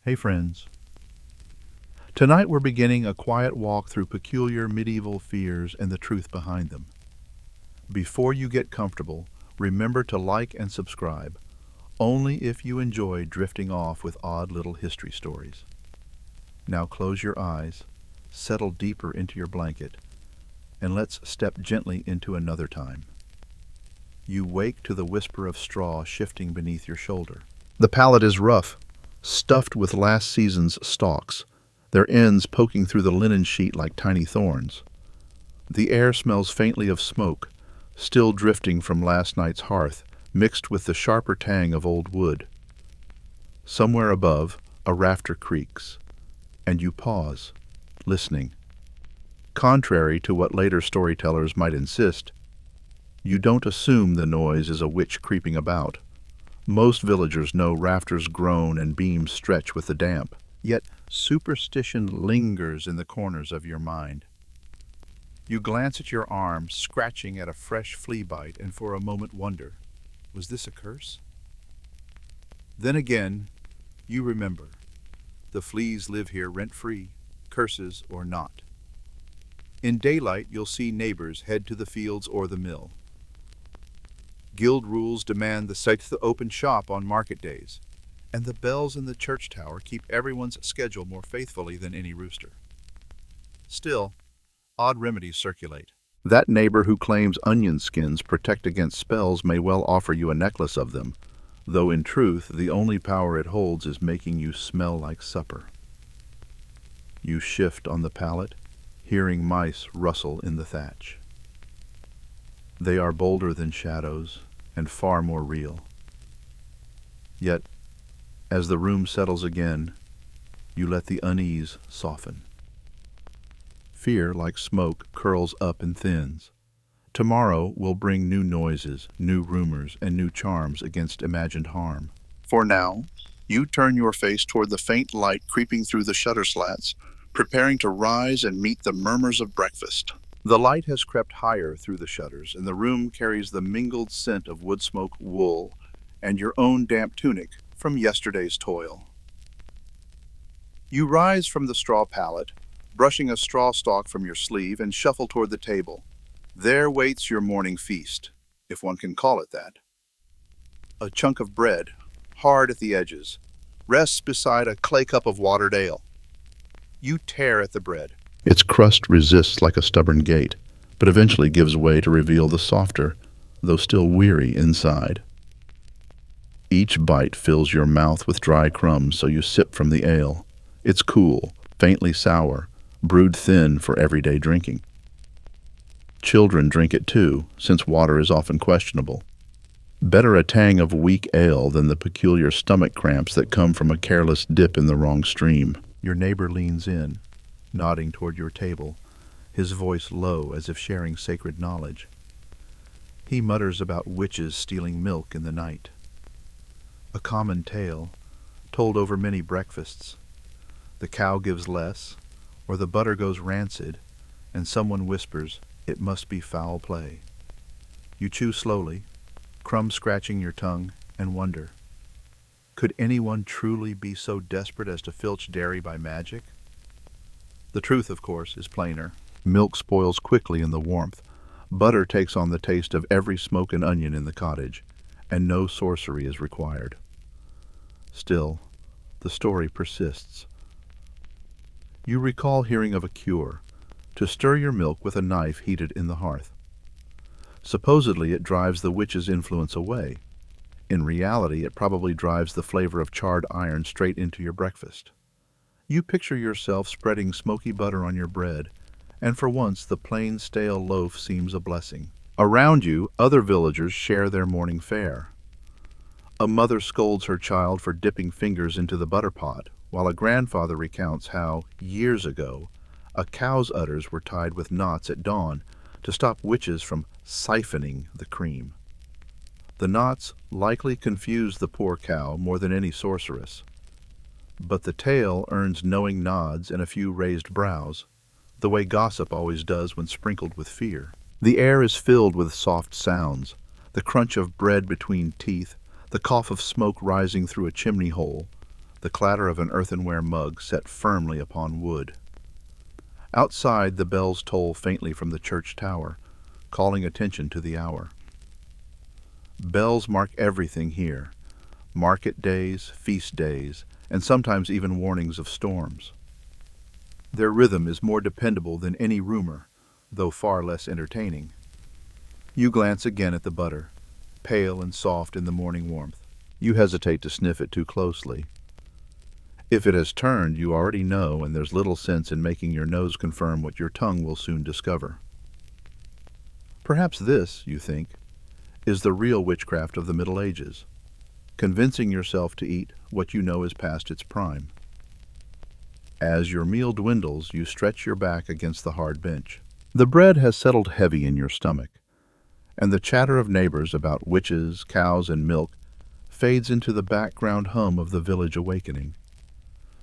Hey friends. Tonight we're beginning a quiet walk through peculiar medieval fears and the truth behind them. Before you get comfortable, remember to like and subscribe, only if you enjoy drifting off with odd little history stories. Now close your eyes, settle deeper into your blanket, and let's step gently into another time. You wake to the whisper of straw shifting beneath your shoulder. The pallet is rough, stuffed with last season's stalks, their ends poking through the linen sheet like tiny thorns. The air smells faintly of smoke, still drifting from last night's hearth, mixed with the sharper tang of old wood. Somewhere above, a rafter creaks, and you pause, listening. Contrary to what later storytellers might insist, you don't assume the noise is a witch creeping about. Most villagers know rafters groan and beams stretch with the damp, yet superstition lingers in the corners of your mind. You glance at your arm, scratching at a fresh flea bite, and for a moment wonder, was this a curse? Then again, you remember, the fleas live here rent-free, curses or not. In daylight, you'll see neighbors head to the fields or the mill. Guild rules demand the site to open shop on market days, and the bells in the church tower keep everyone's schedule more faithfully than any rooster. Still, odd remedies circulate. That neighbor who claims onion skins protect against spells may well offer you a necklace of them, though in truth the only power it holds is making you smell like supper. You shift on the pallet, hearing mice rustle in the thatch. They are bolder than shadows and far more real. Yet, as the room settles again, you let the unease soften. Fear, like smoke, curls up and thins. Tomorrow will bring new noises, new rumors, and new charms against imagined harm. For now, you turn your face toward the faint light creeping through the shutter slats, preparing to rise and meet the murmurs of breakfast. The light has crept higher through the shutters, and the room carries the mingled scent of wood smoke, wool, and your own damp tunic from yesterday's toil. You rise from the straw pallet, brushing a straw stalk from your sleeve, and shuffle toward the table. There waits your morning feast, if one can call it that. A chunk of bread, hard at the edges, rests beside a clay cup of watered ale. You tear at the bread. Its crust resists like a stubborn gate, but eventually gives way to reveal the softer, though still weary inside. Each bite fills your mouth with dry crumbs, so you sip from the ale. It's cool, faintly sour, brewed thin for everyday drinking. Children drink it too, since water is often questionable. Better a tang of weak ale than the peculiar stomach cramps that come from a careless dip in the wrong stream. Your neighbor leans in, nodding toward your table, his voice low as if sharing sacred knowledge. He mutters about witches stealing milk in the night. A common tale, told over many breakfasts. The cow gives less, or the butter goes rancid, and someone whispers, "It must be foul play." You chew slowly, crumbs scratching your tongue, and wonder, could anyone truly be so desperate as to filch dairy by magic? The truth, of course, is plainer. Milk spoils quickly in the warmth. Butter takes on the taste of every smoke and onion in the cottage, and no sorcery is required. Still, the story persists. You recall hearing of a cure, to stir your milk with a knife heated in the hearth. Supposedly it drives the witch's influence away. In reality, it probably drives the flavor of charred iron straight into your breakfast. You picture yourself spreading smoky butter on your bread, and for once the plain stale loaf seems a blessing. Around you, other villagers share their morning fare. A mother scolds her child for dipping fingers into the butter pot, while a grandfather recounts how, years ago, a cow's udders were tied with knots at dawn to stop witches from siphoning the cream. The knots likely confused the poor cow more than any sorceress. But the tale earns knowing nods and a few raised brows, the way gossip always does when sprinkled with fear. The air is filled with soft sounds, the crunch of bread between teeth, the cough of smoke rising through a chimney hole, the clatter of an earthenware mug set firmly upon wood. Outside, the bells toll faintly from the church tower, calling attention to the hour. Bells mark everything here: market days, feast days, and sometimes even warnings of storms. Their rhythm is more dependable than any rumor, though far less entertaining. You glance again at the butter, pale and soft in the morning warmth. You hesitate to sniff it too closely. If it has turned, you already know, and there's little sense in making your nose confirm what your tongue will soon discover. Perhaps this, you think, is the real witchcraft of the Middle Ages, convincing yourself to eat what you know is past its prime. As your meal dwindles, you stretch your back against the hard bench. The bread has settled heavy in your stomach, and the chatter of neighbors about witches, cows, and milk fades into the background hum of the village awakening.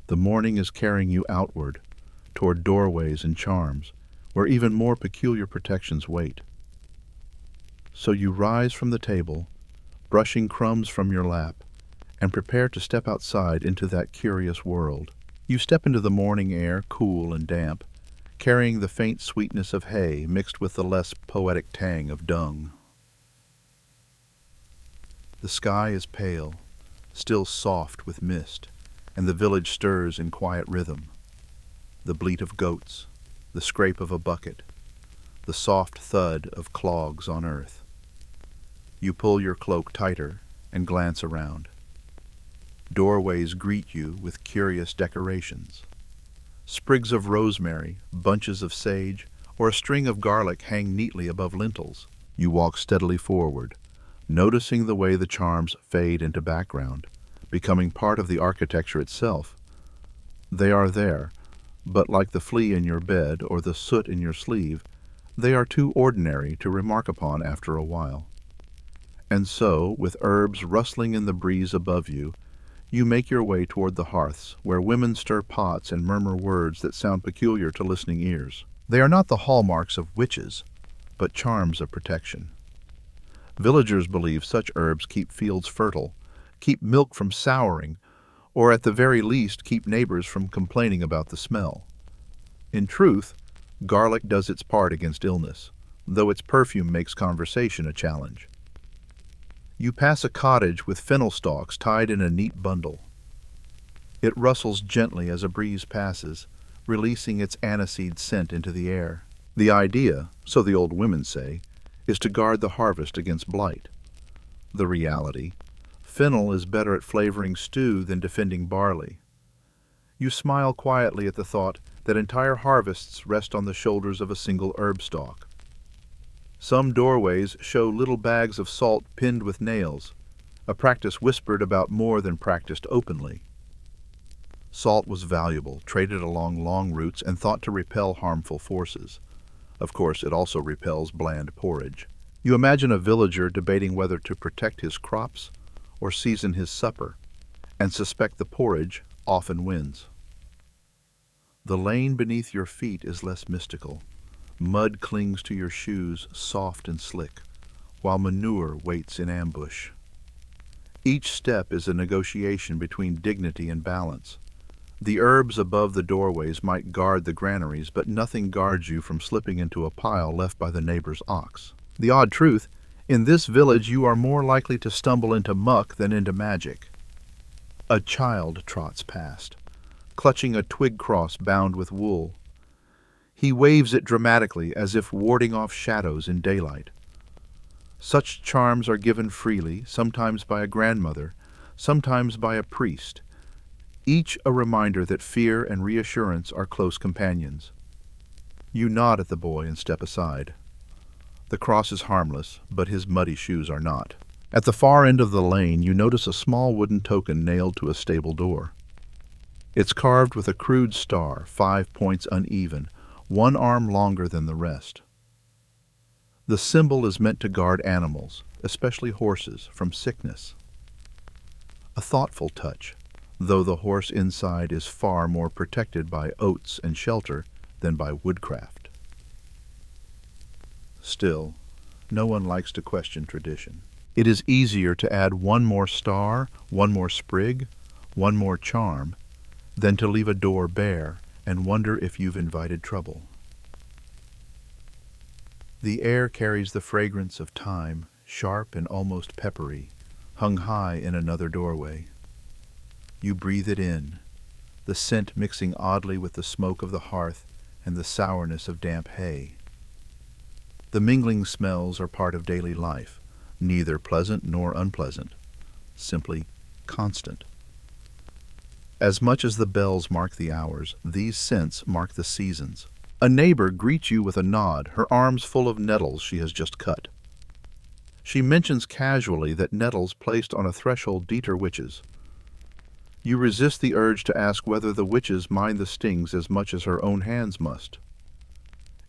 The morning is carrying you outward, toward doorways and charms, where even more peculiar protections wait. So you rise from the table, brushing crumbs from your lap, and prepare to step outside into that curious world. You step into the morning air, cool and damp, carrying the faint sweetness of hay mixed with the less poetic tang of dung. The sky is pale, still soft with mist, and the village stirs in quiet rhythm. The bleat of goats, the scrape of a bucket, the soft thud of clogs on earth. You pull your cloak tighter and glance around. Doorways greet you with curious decorations. Sprigs of rosemary, bunches of sage, or a string of garlic hang neatly above lintels. You walk steadily forward, noticing the way the charms fade into background, becoming part of the architecture itself. They are there, but like the flea in your bed or the soot in your sleeve, they are too ordinary to remark upon after a while. And so, with herbs rustling in the breeze above you, you make your way toward the hearths, where women stir pots and murmur words that sound peculiar to listening ears. They are not the hallmarks of witches, but charms of protection. Villagers believe such herbs keep fields fertile, keep milk from souring, or at the very least keep neighbors from complaining about the smell. In truth, garlic does its part against illness, though its perfume makes conversation a challenge. You pass a cottage with fennel stalks tied in a neat bundle. It rustles gently as a breeze passes, releasing its aniseed scent into the air. The idea, so the old women say, is to guard the harvest against blight. The reality: fennel is better at flavoring stew than defending barley. You smile quietly at the thought that entire harvests rest on the shoulders of a single herb stalk. Some doorways show little bags of salt pinned with nails, a practice whispered about more than practiced openly. Salt was valuable, traded along long routes, and thought to repel harmful forces. Of course, it also repels bland porridge. You imagine a villager debating whether to protect his crops or season his supper, and suspect the porridge often wins. The lane beneath your feet is less mystical. Mud clings to your shoes, soft and slick, while manure waits in ambush. Each step is a negotiation between dignity and balance. The herbs above the doorways might guard the granaries, but nothing guards you from slipping into a pile left by the neighbor's ox. The odd truth: in this village you are more likely to stumble into muck than into magic. A child trots past, clutching a twig cross bound with wool. He waves it dramatically as if warding off shadows in daylight. Such charms are given freely, sometimes by a grandmother, sometimes by a priest, each a reminder that fear and reassurance are close companions. You nod at the boy and step aside. The cross is harmless, but his muddy shoes are not. At the far end of the lane, you notice a small wooden token nailed to a stable door. It's carved with a crude star, 5 points uneven, one arm longer than the rest. The symbol is meant to guard animals, especially horses, from sickness. A thoughtful touch, though the horse inside is far more protected by oats and shelter than by woodcraft. Still, no one likes to question tradition. It is easier to add one more star, one more sprig, one more charm, than to leave a door bare and wonder if you've invited trouble. The air carries the fragrance of thyme, sharp and almost peppery, hung high in another doorway. You breathe it in, the scent mixing oddly with the smoke of the hearth and the sourness of damp hay. The mingling smells are part of daily life, neither pleasant nor unpleasant, simply constant. As much as the bells mark the hours, these scents mark the seasons. A neighbor greets you with a nod, her arms full of nettles she has just cut. She mentions casually that nettles placed on a threshold deter witches. You resist the urge to ask whether the witches mind the stings as much as her own hands must.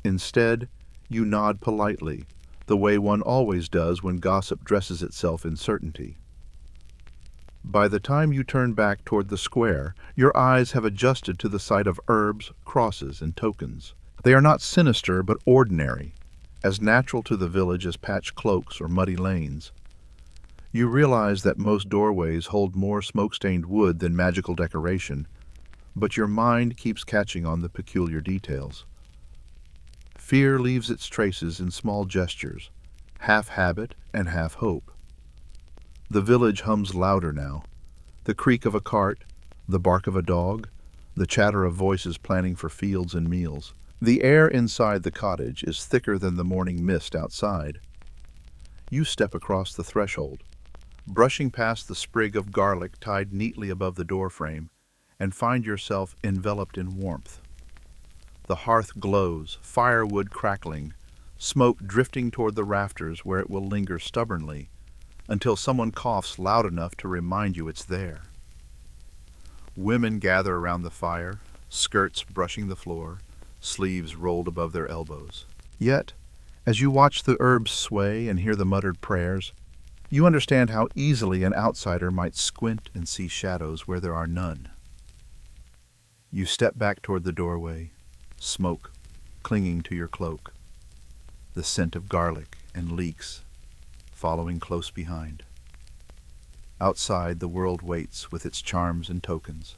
Instead, you nod politely, the way one always does when gossip dresses itself in certainty. By the time you turn back toward the square, your eyes have adjusted to the sight of herbs, crosses, and tokens. They are not sinister but ordinary, as natural to the village as patched cloaks or muddy lanes. You realize that most doorways hold more smoke-stained wood than magical decoration, but your mind keeps catching on the peculiar details. Fear leaves its traces in small gestures, half habit and half hope. The village hums louder now. The creak of a cart, the bark of a dog, the chatter of voices planning for fields and meals. The air inside the cottage is thicker than the morning mist outside. You step across the threshold, brushing past the sprig of garlic tied neatly above the doorframe, and find yourself enveloped in warmth. The hearth glows, firewood crackling, smoke drifting toward the rafters where it will linger stubbornly until someone coughs loud enough to remind you it's there. Women gather around the fire, skirts brushing the floor, sleeves rolled above their elbows. Yet, as you watch the herbs sway and hear the muttered prayers, you understand how easily an outsider might squint and see shadows where there are none. You step back toward the doorway, smoke clinging to your cloak, the scent of garlic and leeks following close behind. Outside, the world waits with its charms and tokens,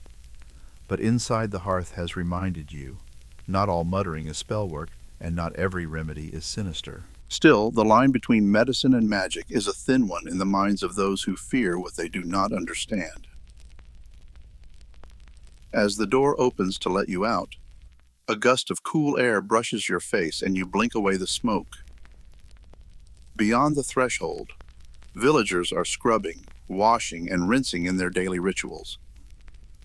but inside the hearth has reminded you, not all muttering is spellwork, and not every remedy is sinister. Still, the line between medicine and magic is a thin one in the minds of those who fear what they do not understand. As the door opens to let you out, a gust of cool air brushes your face and you blink away the smoke. Beyond the threshold, villagers are scrubbing, washing, and rinsing in their daily rituals.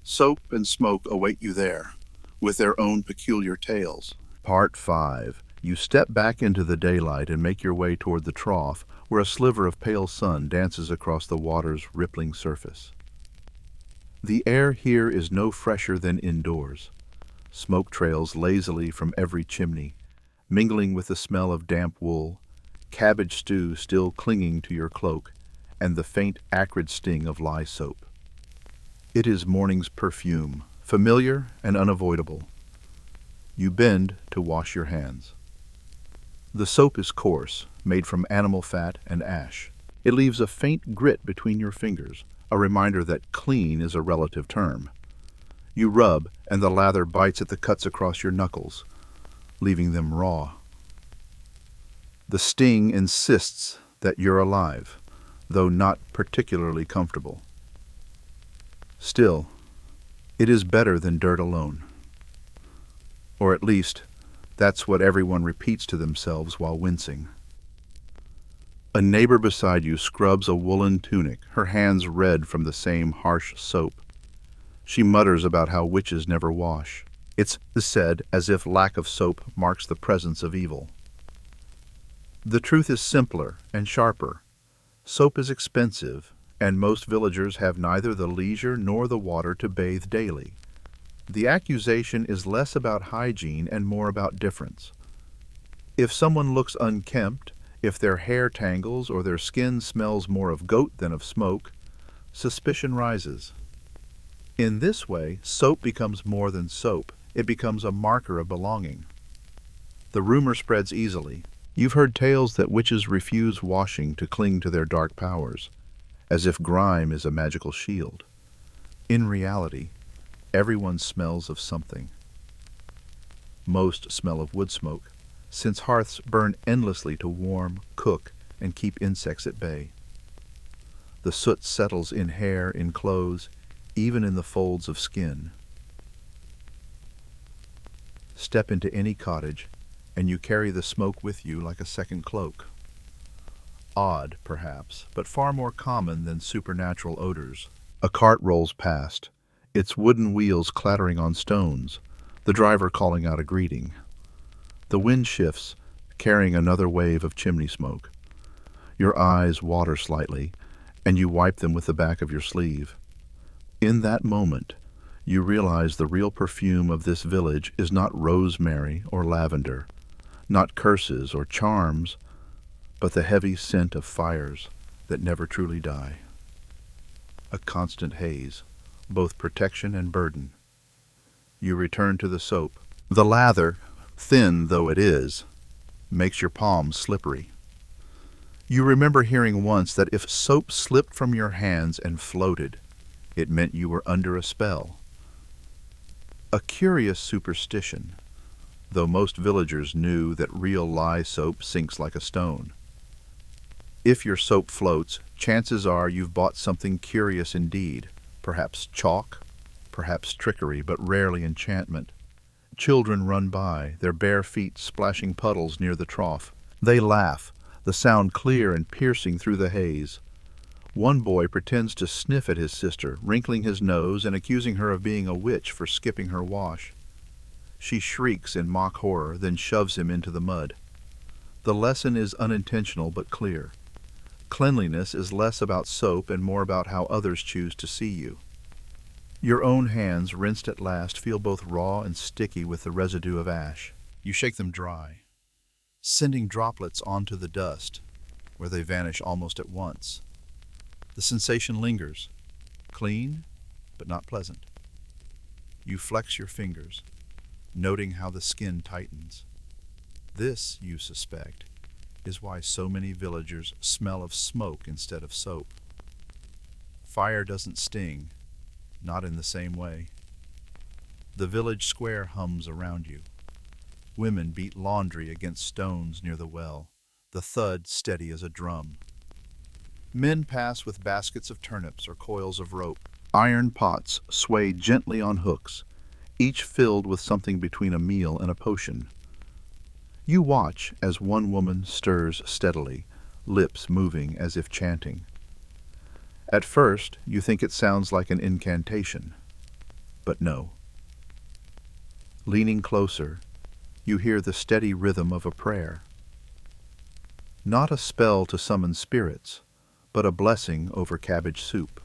Soap and smoke await you there, with their own peculiar tales. Part 5. You step back into the daylight and make your way toward the trough, where a sliver of pale sun dances across the water's rippling surface. The air here is no fresher than indoors. Smoke trails lazily from every chimney, mingling with the smell of damp wool, cabbage stew still clinging to your cloak, and the faint, acrid sting of lye soap. It is morning's perfume, familiar and unavoidable. You bend to wash your hands. The soap is coarse, made from animal fat and ash. It leaves a faint grit between your fingers, a reminder that clean is a relative term. You rub, and the lather bites at the cuts across your knuckles, leaving them raw. The sting insists that you're alive, though not particularly comfortable. Still, it is better than dirt alone. Or at least, that's what everyone repeats to themselves while wincing. A neighbor beside you scrubs a woolen tunic, her hands red from the same harsh soap. She mutters about how witches never wash. It's said as if lack of soap marks the presence of evil. The truth is simpler and sharper. Soap is expensive, and most villagers have neither the leisure nor the water to bathe daily. The accusation is less about hygiene and more about difference. If someone looks unkempt, if their hair tangles or their skin smells more of goat than of smoke, suspicion rises. In this way, soap becomes more than soap. It becomes a marker of belonging. The rumor spreads easily. You've heard tales that witches refuse washing to cling to their dark powers, as if grime is a magical shield. In reality, everyone smells of something. Most smell of wood smoke, since hearths burn endlessly to warm, cook, and keep insects at bay. The soot settles in hair, in clothes, even in the folds of skin. Step into any cottage, and you carry the smoke with you like a second cloak. Odd, perhaps, but far more common than supernatural odors. A cart rolls past, its wooden wheels clattering on stones, the driver calling out a greeting. The wind shifts, carrying another wave of chimney smoke. Your eyes water slightly, and you wipe them with the back of your sleeve. In that moment, you realize the real perfume of this village is not rosemary or lavender, not curses or charms, but the heavy scent of fires that never truly die. A constant haze, both protection and burden. You return to the soap. The lather, thin though it is, makes your palms slippery. You remember hearing once that if soap slipped from your hands and floated, it meant you were under a spell. A curious superstition, though most villagers knew that real lye soap sinks like a stone. If your soap floats, chances are you've bought something curious indeed, perhaps chalk, perhaps trickery, but rarely enchantment. Children run by, their bare feet splashing puddles near the trough. They laugh, the sound clear and piercing through the haze. One boy pretends to sniff at his sister, wrinkling his nose and accusing her of being a witch for skipping her wash. She shrieks in mock horror, then shoves him into the mud. The lesson is unintentional but clear. Cleanliness is less about soap and more about how others choose to see you. Your own hands, rinsed at last, feel both raw and sticky with the residue of ash. You shake them dry, sending droplets onto the dust, where they vanish almost at once. The sensation lingers, clean, but not pleasant. You flex your fingers, noting how the skin tightens. This, you suspect, is why so many villagers smell of smoke instead of soap. Fire doesn't sting, not in the same way. The village square hums around you. Women beat laundry against stones near the well, the thud steady as a drum. Men pass with baskets of turnips or coils of rope. Iron pots sway gently on hooks, each filled with something between a meal and a potion. You watch as one woman stirs steadily, lips moving as if chanting. At first, you think it sounds like an incantation, but no. Leaning closer, you hear the steady rhythm of a prayer. Not a spell to summon spirits, but a blessing over cabbage soup,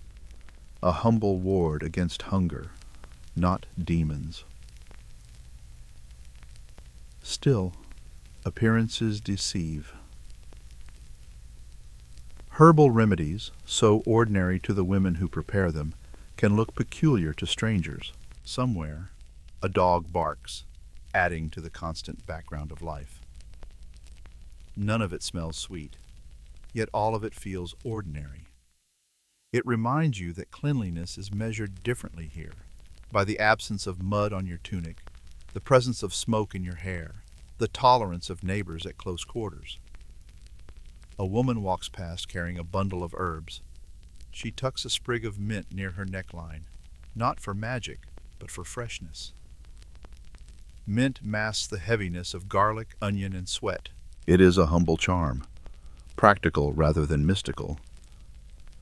a humble ward against hunger, not demons. Still, appearances deceive. Herbal remedies, so ordinary to the women who prepare them, can look peculiar to strangers. Somewhere, a dog barks, adding to the constant background of life. None of it smells sweet, yet all of it feels ordinary. It reminds you that cleanliness is measured differently here, by the absence of mud on your tunic, the presence of smoke in your hair, the tolerance of neighbors at close quarters. A woman walks past carrying a bundle of herbs. She tucks a sprig of mint near her neckline, not for magic, but for freshness. Mint masks the heaviness of garlic, onion, and sweat. It is a humble charm, practical rather than mystical.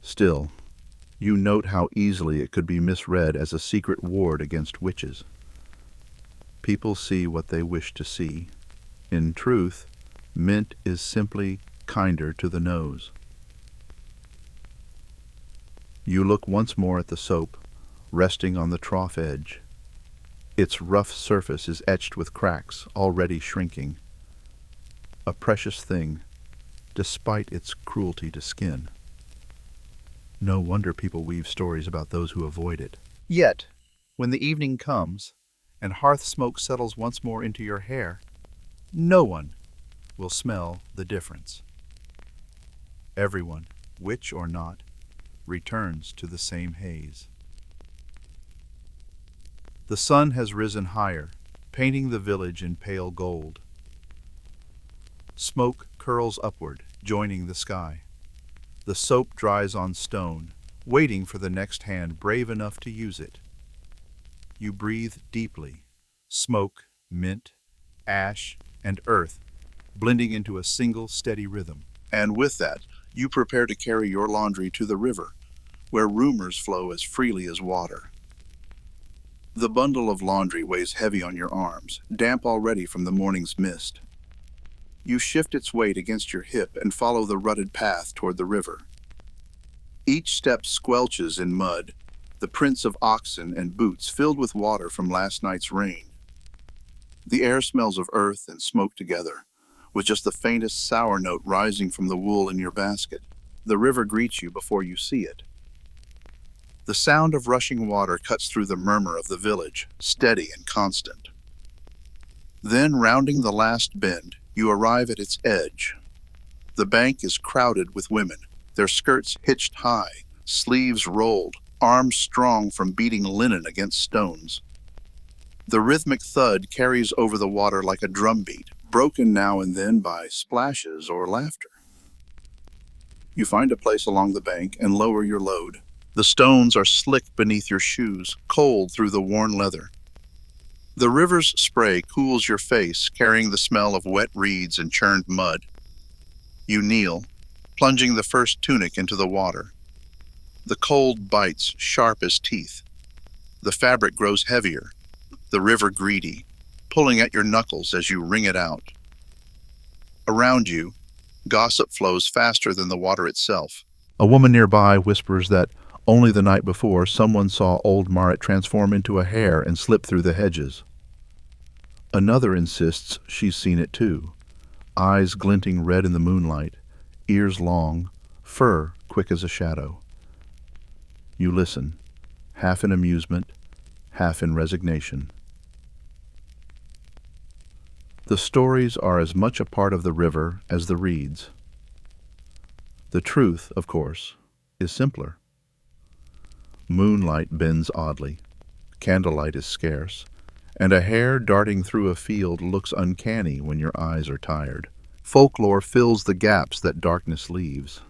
Still, you note how easily it could be misread as a secret ward against witches. People see what they wish to see. In truth, mint is simply kinder to the nose. You look once more at the soap, resting on the trough edge. Its rough surface is etched with cracks, already shrinking. A precious thing, despite its cruelty to skin. No wonder people weave stories about those who avoid it. Yet, when the evening comes, and hearth smoke settles once more into your hair, no one will smell the difference. Everyone, witch or not, returns to the same haze. The sun has risen higher, painting the village in pale gold. Smoke curls upward, joining the sky. The soap dries on stone, waiting for the next hand brave enough to use it. You breathe deeply, smoke, mint, ash, and earth blending into a single steady rhythm. And with that, you prepare to carry your laundry to the river, where rumors flow as freely as water. The bundle of laundry weighs heavy on your arms, damp already from the morning's mist. You shift its weight against your hip and follow the rutted path toward the river. Each step squelches in mud, the prints of oxen and boots filled with water from last night's rain. The air smells of earth and smoke together, with just the faintest sour note rising from the wool in your basket. The river greets you before you see it. The sound of rushing water cuts through the murmur of the village, steady and constant. Then, rounding the last bend, you arrive at its edge. The bank is crowded with women, their skirts hitched high, sleeves rolled, arms strong from beating linen against stones. The rhythmic thud carries over the water like a drumbeat, broken now and then by splashes or laughter. You find a place along the bank and lower your load. The stones are slick beneath your shoes, cold through the worn leather. The river's spray cools your face, carrying the smell of wet reeds and churned mud. You kneel, plunging the first tunic into the water. The cold bites sharp as teeth. The fabric grows heavier, the river greedy, pulling at your knuckles as you wring it out. Around you, gossip flows faster than the water itself. A woman nearby whispers that only the night before someone saw old Marit transform into a hare and slip through the hedges. Another insists she's seen it too, eyes glinting red in the moonlight, ears long, fur quick as a shadow. You listen, half in amusement, half in resignation. The stories are as much a part of the river as the reeds. The truth, of course, is simpler. Moonlight bends oddly, candlelight is scarce, and a hare darting through a field looks uncanny when your eyes are tired. Folklore fills the gaps that darkness leaves.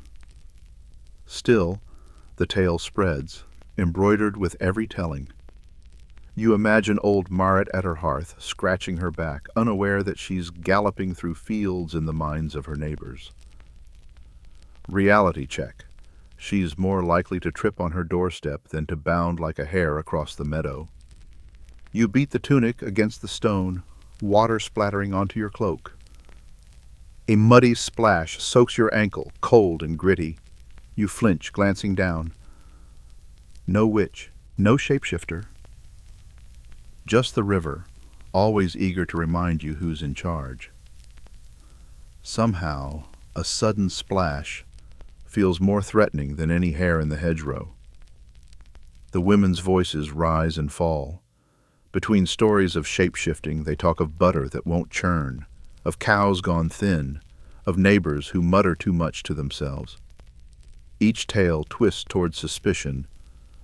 Still, the tale spreads, embroidered with every telling. You imagine old Marit at her hearth, scratching her back, unaware that she's galloping through fields in the minds of her neighbors. Reality check. She's more likely to trip on her doorstep than to bound like a hare across the meadow. You beat the tunic against the stone, water splattering onto your cloak. A muddy splash soaks your ankle, cold and gritty. You flinch, glancing down. No witch, no shapeshifter. Just the river, always eager to remind you who's in charge. Somehow, a sudden splash feels more threatening than any hare in the hedgerow. The women's voices rise and fall. Between stories of shape-shifting, they talk of butter that won't churn, of cows gone thin, of neighbors who mutter too much to themselves. Each tale twists towards suspicion,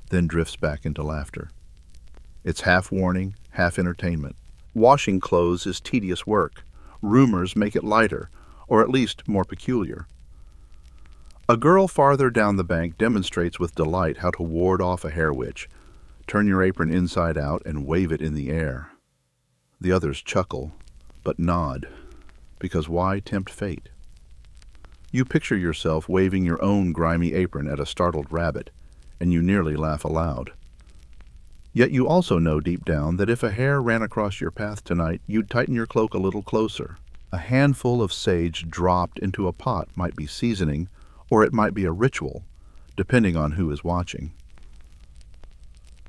then drifts back into laughter. It's half warning, half entertainment. Washing clothes is tedious work. Rumors make it lighter, or at least more peculiar. A girl farther down the bank demonstrates with delight how to ward off a hare witch. Turn your apron inside out and wave it in the air. The others chuckle, but nod, because why tempt fate? You picture yourself waving your own grimy apron at a startled rabbit, and you nearly laugh aloud. Yet you also know deep down that if a hare ran across your path tonight, you'd tighten your cloak a little closer. A handful of sage dropped into a pot might be seasoning, or it might be a ritual, depending on who is watching.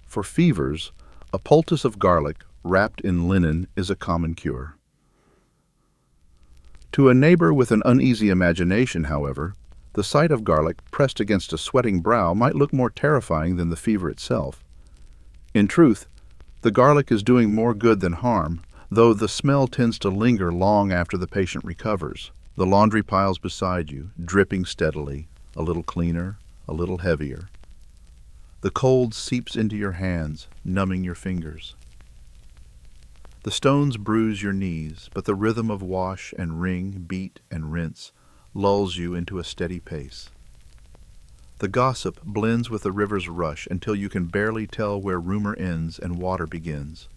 For fevers, a poultice of garlic wrapped in linen is a common cure. To a neighbor with an uneasy imagination, however, the sight of garlic pressed against a sweating brow might look more terrifying than the fever itself. In truth, the garlic is doing more good than harm, though the smell tends to linger long after the patient recovers. The laundry piles beside you, dripping steadily, a little cleaner, a little heavier. The cold seeps into your hands, numbing your fingers. The stones bruise your knees, but the rhythm of wash and wring, beat and rinse lulls you into a steady pace. The gossip blends with the river's rush until you can barely tell where rumor ends and water begins.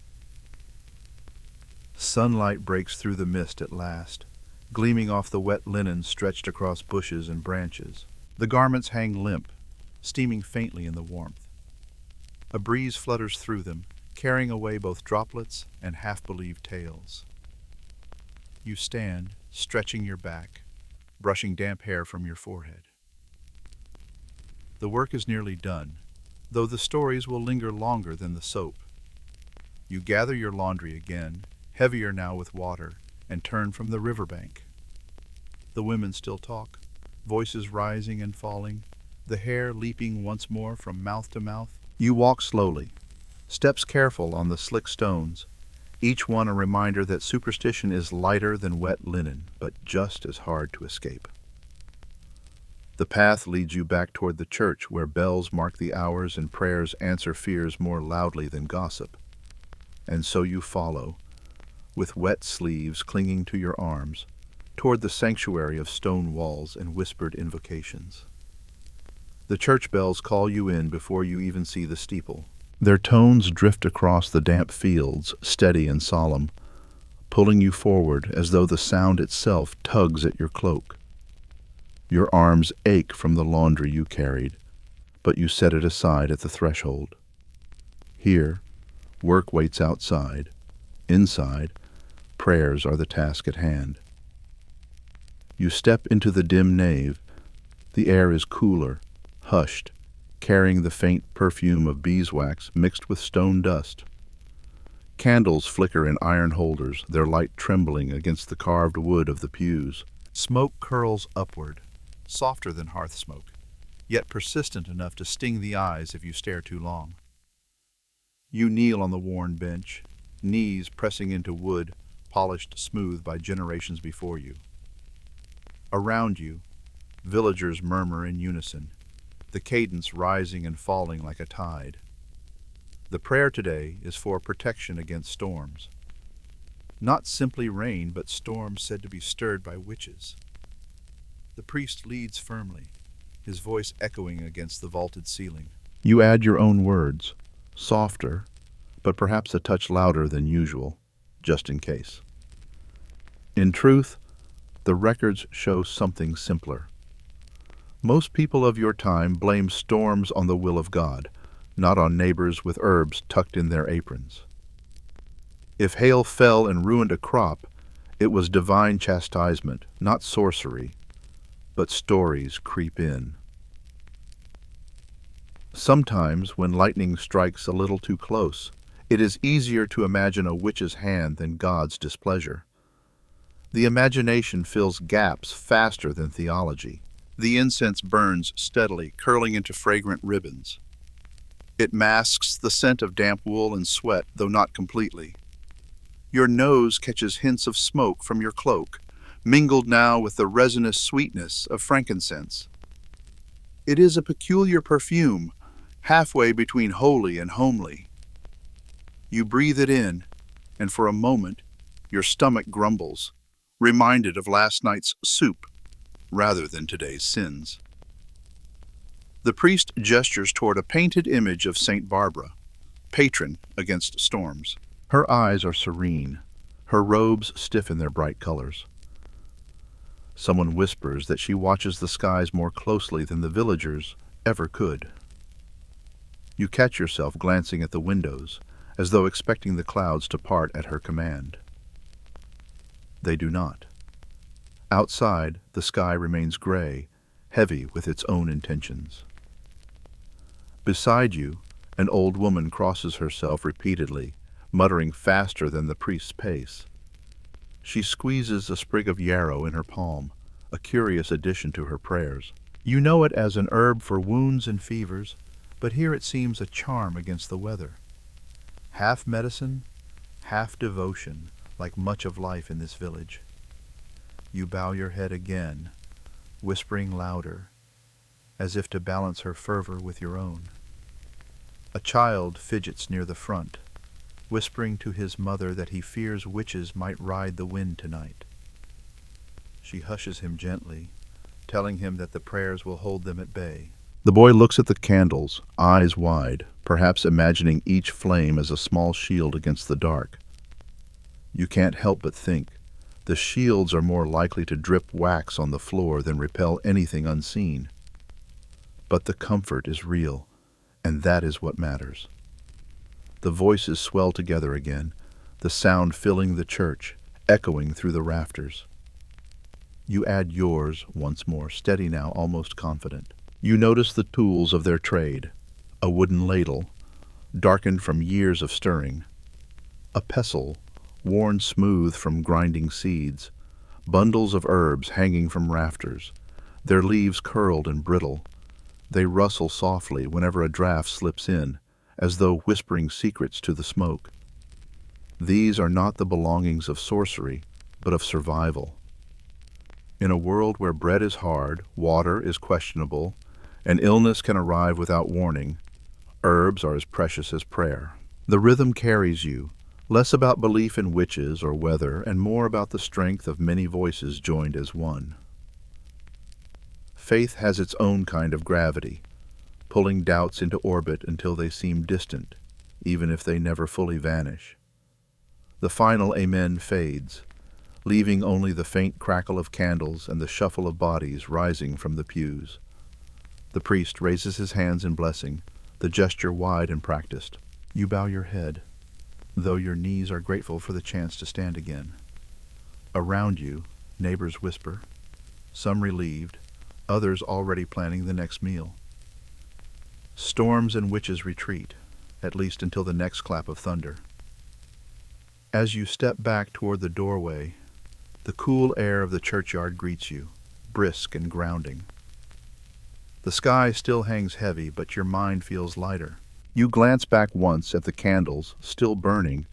Sunlight breaks through the mist at last, gleaming off the wet linen stretched across bushes and branches. The garments hang limp, steaming faintly in the warmth. A breeze flutters through them, carrying away both droplets and half-believed tales. You stand, stretching your back, brushing damp hair from your forehead. The work is nearly done, though the stories will linger longer than the soap. You gather your laundry again, heavier now with water, and turn from the riverbank. The women still talk, voices rising and falling, the hair leaping once more from mouth to mouth. You walk slowly, steps careful on the slick stones, each one a reminder that superstition is lighter than wet linen, but just as hard to escape. The path leads you back toward the church, where bells mark the hours and prayers answer fears more loudly than gossip. And so you follow, with wet sleeves clinging to your arms, toward the sanctuary of stone walls and whispered invocations. The church bells call you in before you even see the steeple. Their tones drift across the damp fields, steady and solemn, pulling you forward as though the sound itself tugs at your cloak. Your arms ache from the laundry you carried, but you set it aside at the threshold. Here, work waits outside. Inside, prayers are the task at hand. You step into the dim nave. The air is cooler, hushed, carrying the faint perfume of beeswax mixed with stone dust. Candles flicker in iron holders, their light trembling against the carved wood of the pews. Smoke curls upward, softer than hearth smoke, yet persistent enough to sting the eyes if you stare too long. You kneel on the worn bench, knees pressing into wood, polished smooth by generations before you. Around you, villagers murmur in unison, the cadence rising and falling like a tide. The prayer today is for protection against storms. Not simply rain, but storms said to be stirred by witches. The priest leads firmly, his voice echoing against the vaulted ceiling. You add your own words, softer, but perhaps a touch louder than usual, just in case. In truth, the records show something simpler. Most people of your time blame storms on the will of God, not on neighbors with herbs tucked in their aprons. If hail fell and ruined a crop, it was divine chastisement, not sorcery, but stories creep in. Sometimes, when lightning strikes a little too close, it is easier to imagine a witch's hand than God's displeasure. The imagination fills gaps faster than theology. The incense burns steadily, curling into fragrant ribbons. It masks the scent of damp wool and sweat, though not completely. Your nose catches hints of smoke from your cloak, mingled now with the resinous sweetness of frankincense. It is a peculiar perfume, halfway between holy and homely. You breathe it in, and for a moment, your stomach grumbles, reminded of last night's soup rather than today's sins. The priest gestures toward a painted image of Saint Barbara, patron against storms. Her eyes are serene, her robes stiff in their bright colors. Someone whispers that she watches the skies more closely than the villagers ever could. You catch yourself glancing at the windows, as though expecting the clouds to part at her command. They do not. Outside, the sky remains gray, heavy with its own intentions. Beside you, an old woman crosses herself repeatedly, muttering faster than the priest's pace. She squeezes a sprig of yarrow in her palm, a curious addition to her prayers. You know it as an herb for wounds and fevers, but here it seems a charm against the weather. Half medicine, half devotion, like much of life in this village. You bow your head again, whispering louder, as if to balance her fervor with your own. A child fidgets near the front, whispering to his mother that he fears witches might ride the wind tonight. She hushes him gently, telling him that the prayers will hold them at bay. The boy looks at the candles, eyes wide, perhaps imagining each flame as a small shield against the dark. You can't help but think, the shields are more likely to drip wax on the floor than repel anything unseen. But the comfort is real, and that is what matters. The voices swell together again, the sound filling the church, echoing through the rafters. You add yours once more, steady now, almost confident. You notice the tools of their trade, a wooden ladle, darkened from years of stirring, a pestle, worn smooth from grinding seeds, bundles of herbs hanging from rafters, their leaves curled and brittle. They rustle softly whenever a draft slips in, as though whispering secrets to the smoke. These are not the belongings of sorcery, but of survival. In a world where bread is hard, water is questionable, and illness can arrive without warning, herbs are as precious as prayer. The rhythm carries you, less about belief in witches or weather, and more about the strength of many voices joined as one. Faith has its own kind of gravity, pulling doubts into orbit until they seem distant, even if they never fully vanish. The final amen fades, leaving only the faint crackle of candles and the shuffle of bodies rising from the pews. The priest raises his hands in blessing, the gesture wide and practiced. You bow your head, though your knees are grateful for the chance to stand again. Around you, neighbors whisper, some relieved, others already planning the next meal. Storms and witches retreat, at least until the next clap of thunder. As you step back toward the doorway, the cool air of the churchyard greets you, brisk and grounding. The sky still hangs heavy, but your mind feels lighter. You glance back once at the candles, still burning,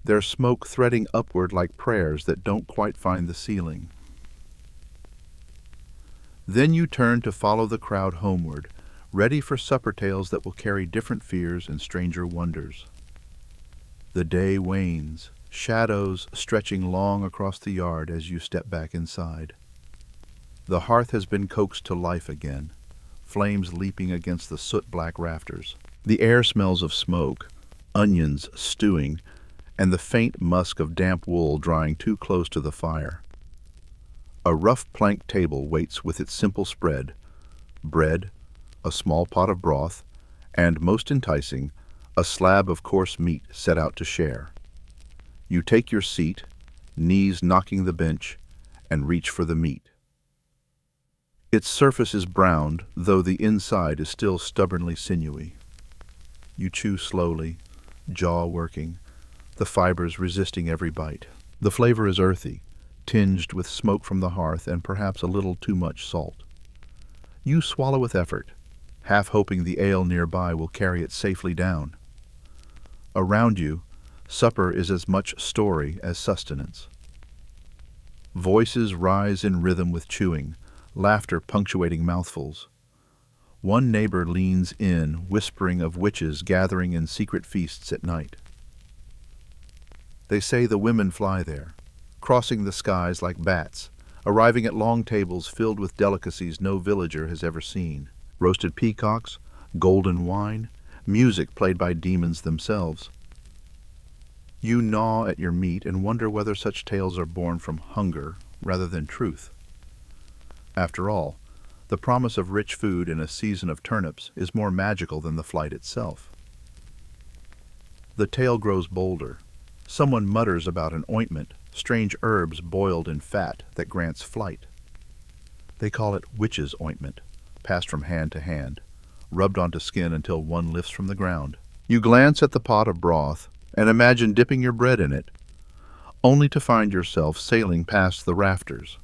their smoke threading upward like prayers that don't quite find the ceiling. Then you turn to follow the crowd homeward, ready for supper tales that will carry different fears and stranger wonders. The day wanes, shadows stretching long across the yard as you step back inside. The hearth has been coaxed to life again, flames leaping against the soot-black rafters. The air smells of smoke, onions stewing, and the faint musk of damp wool drying too close to the fire. A rough plank table waits with its simple spread, bread, a small pot of broth, and, most enticing, a slab of coarse meat set out to share. You take your seat, knees knocking the bench, and reach for the meat. Its surface is browned, though the inside is still stubbornly sinewy. You chew slowly, jaw working, the fibers resisting every bite. The flavor is earthy, tinged with smoke from the hearth and perhaps a little too much salt. You swallow with effort, half hoping the ale nearby will carry it safely down. Around you, supper is as much story as sustenance. Voices rise in rhythm with chewing, laughter punctuating mouthfuls. One neighbor leans in, whispering of witches gathering in secret feasts at night. They say the women fly there, crossing the skies like bats, arriving at long tables filled with delicacies no villager has ever seen. Roasted peacocks, golden wine, music played by demons themselves. You gnaw at your meat and wonder whether such tales are born from hunger rather than truth. After all, the promise of rich food in a season of turnips is more magical than the flight itself. The tale grows bolder. Someone mutters about an ointment, strange herbs boiled in fat that grants flight. They call it witch's ointment, passed from hand to hand, rubbed onto skin until one lifts from the ground. You glance at the pot of broth and imagine dipping your bread in it, only to find yourself sailing past the rafters.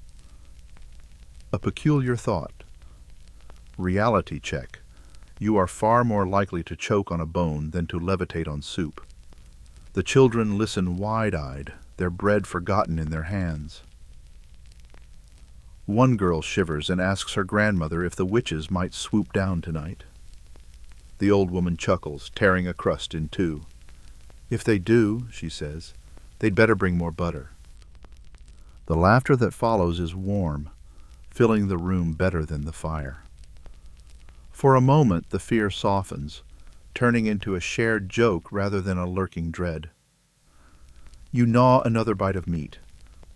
A peculiar thought. Reality check. You are far more likely to choke on a bone than to levitate on soup. The children listen wide-eyed, their bread forgotten in their hands. One girl shivers and asks her grandmother if the witches might swoop down tonight. The old woman chuckles, tearing a crust in two. If they do, she says, they'd better bring more butter. The laughter that follows is warm, filling the room better than the fire. For a moment, the fear softens, turning into a shared joke rather than a lurking dread. You gnaw another bite of meat.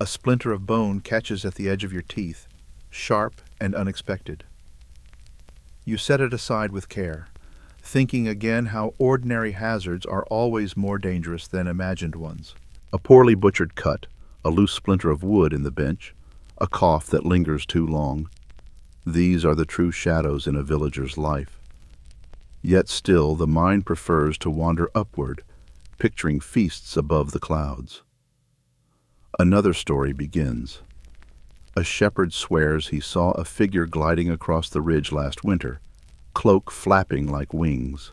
A splinter of bone catches at the edge of your teeth, sharp and unexpected. You set it aside with care, thinking again how ordinary hazards are always more dangerous than imagined ones. A poorly butchered cut, a loose splinter of wood in the bench, a cough that lingers too long. These are the true shadows in a villager's life. Yet still the mind prefers to wander upward, picturing feasts above the clouds. Another story begins. A shepherd swears he saw a figure gliding across the ridge last winter, cloak flapping like wings.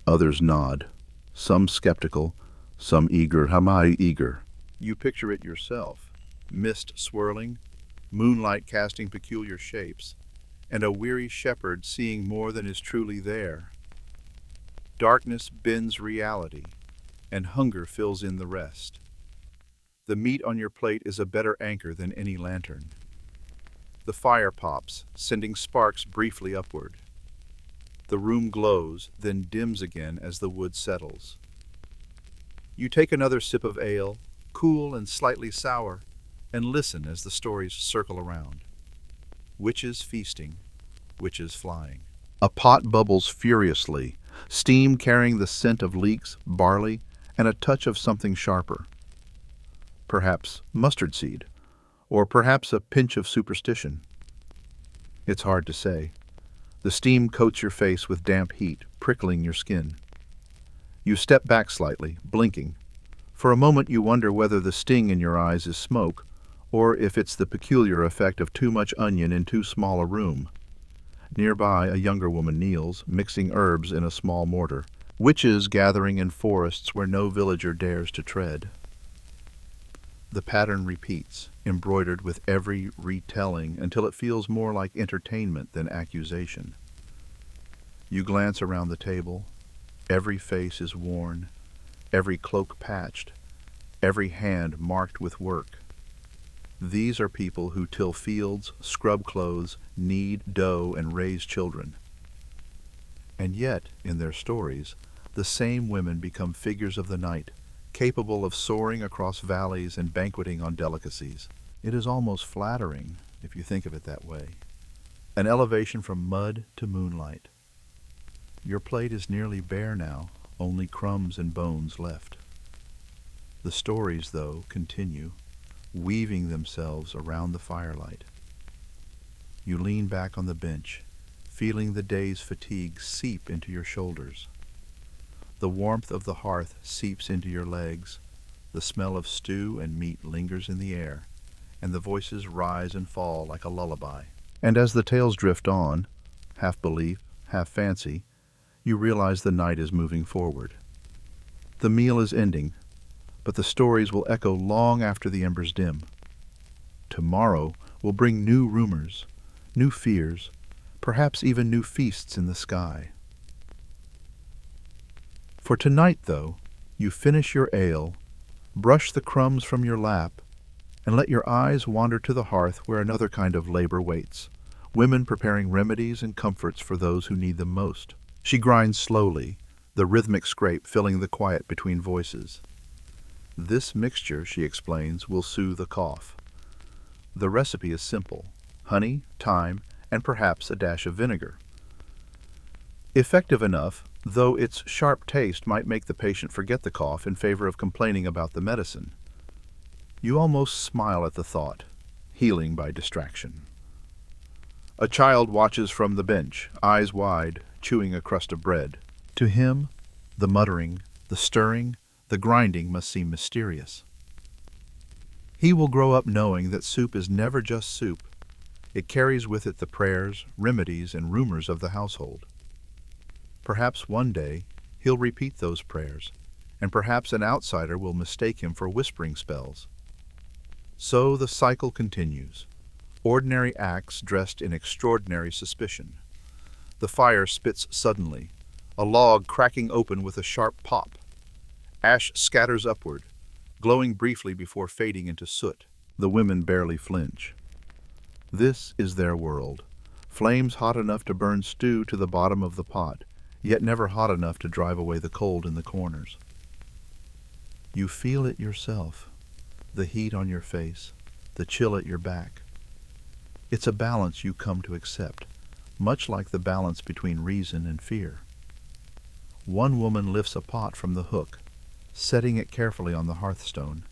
Others nod, some skeptical, some eager. Hamai eager. You picture it yourself, mist swirling, moonlight casting peculiar shapes, and a weary shepherd seeing more than is truly there. Darkness bends reality, and hunger fills in the rest. The meat on your plate is a better anchor than any lantern. The fire pops, sending sparks briefly upward. The room glows, then dims again as the wood settles. You take another sip of ale, cool and slightly sour, and listen as the stories circle around. Witches feasting, witches flying. A pot bubbles furiously, steam carrying the scent of leeks, barley, and a touch of something sharper. Perhaps mustard seed, or perhaps a pinch of superstition. It's hard to say. The steam coats your face with damp heat, prickling your skin. You step back slightly, blinking. For a moment you wonder whether the sting in your eyes is smoke, or if it's the peculiar effect of too much onion in too small a room. Nearby, a younger woman kneels, mixing herbs in a small mortar. Witches gathering in forests where no villager dares to tread. The pattern repeats, embroidered with every retelling until it feels more like entertainment than accusation. You glance around the table. Every face is worn, every cloak patched, every hand marked with work. These are people who till fields, scrub clothes, knead dough, and raise children. And yet, in their stories, the same women become figures of the night, capable of soaring across valleys and banqueting on delicacies. It is almost flattering, if you think of it that way. An elevation from mud to moonlight. Your plate is nearly bare now, only crumbs and bones left. The stories, though, continue, weaving themselves around the firelight. You lean back on the bench, feeling the day's fatigue seep into your shoulders. The warmth of the hearth seeps into your legs, the smell of stew and meat lingers in the air, and the voices rise and fall like a lullaby. And as the tales drift on, half belief, half fancy, you realize the night is moving forward. The meal is ending, but the stories will echo long after the embers dim. Tomorrow will bring new rumors, new fears, perhaps even new feasts in the sky. For tonight, though, you finish your ale, brush the crumbs from your lap, and let your eyes wander to the hearth where another kind of labor waits, women preparing remedies and comforts for those who need them most. She grinds slowly, the rhythmic scrape filling the quiet between voices. This mixture, she explains, will soothe a cough. The recipe is simple: honey, thyme, and perhaps a dash of vinegar. Effective enough, though its sharp taste might make the patient forget the cough in favor of complaining about the medicine. You almost smile at the thought, healing by distraction. A child watches from the bench, eyes wide, chewing a crust of bread. To him, the muttering, the stirring, the grinding must seem mysterious. He will grow up knowing that soup is never just soup. It carries with it the prayers, remedies, and rumors of the household. Perhaps one day he'll repeat those prayers, and perhaps an outsider will mistake him for whispering spells. So the cycle continues, ordinary acts dressed in extraordinary suspicion. The fire spits suddenly, a log cracking open with a sharp pop. Ash scatters upward, glowing briefly before fading into soot. The women barely flinch. This is their world. Flames hot enough to burn stew to the bottom of the pot, yet never hot enough to drive away the cold in the corners. You feel it yourself, the heat on your face, the chill at your back. It's a balance you come to accept, much like the balance between reason and fear. One woman lifts a pot from the hook, setting it carefully on the hearthstone.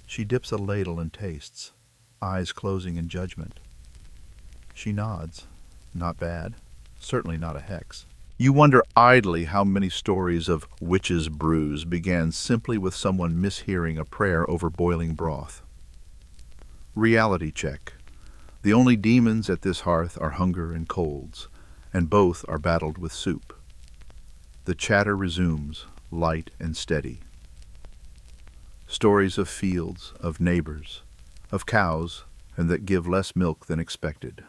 She dips a ladle and tastes, eyes closing in judgment. She nods. Not bad. Certainly not a hex. You wonder idly how many stories of witches' brews began simply with someone mishearing a prayer over boiling broth. Reality check. The only demons at this hearth are hunger and colds, and both are battled with soup. The chatter resumes, light and steady. Stories of fields, of neighbors, of cows, and that give less milk than expected.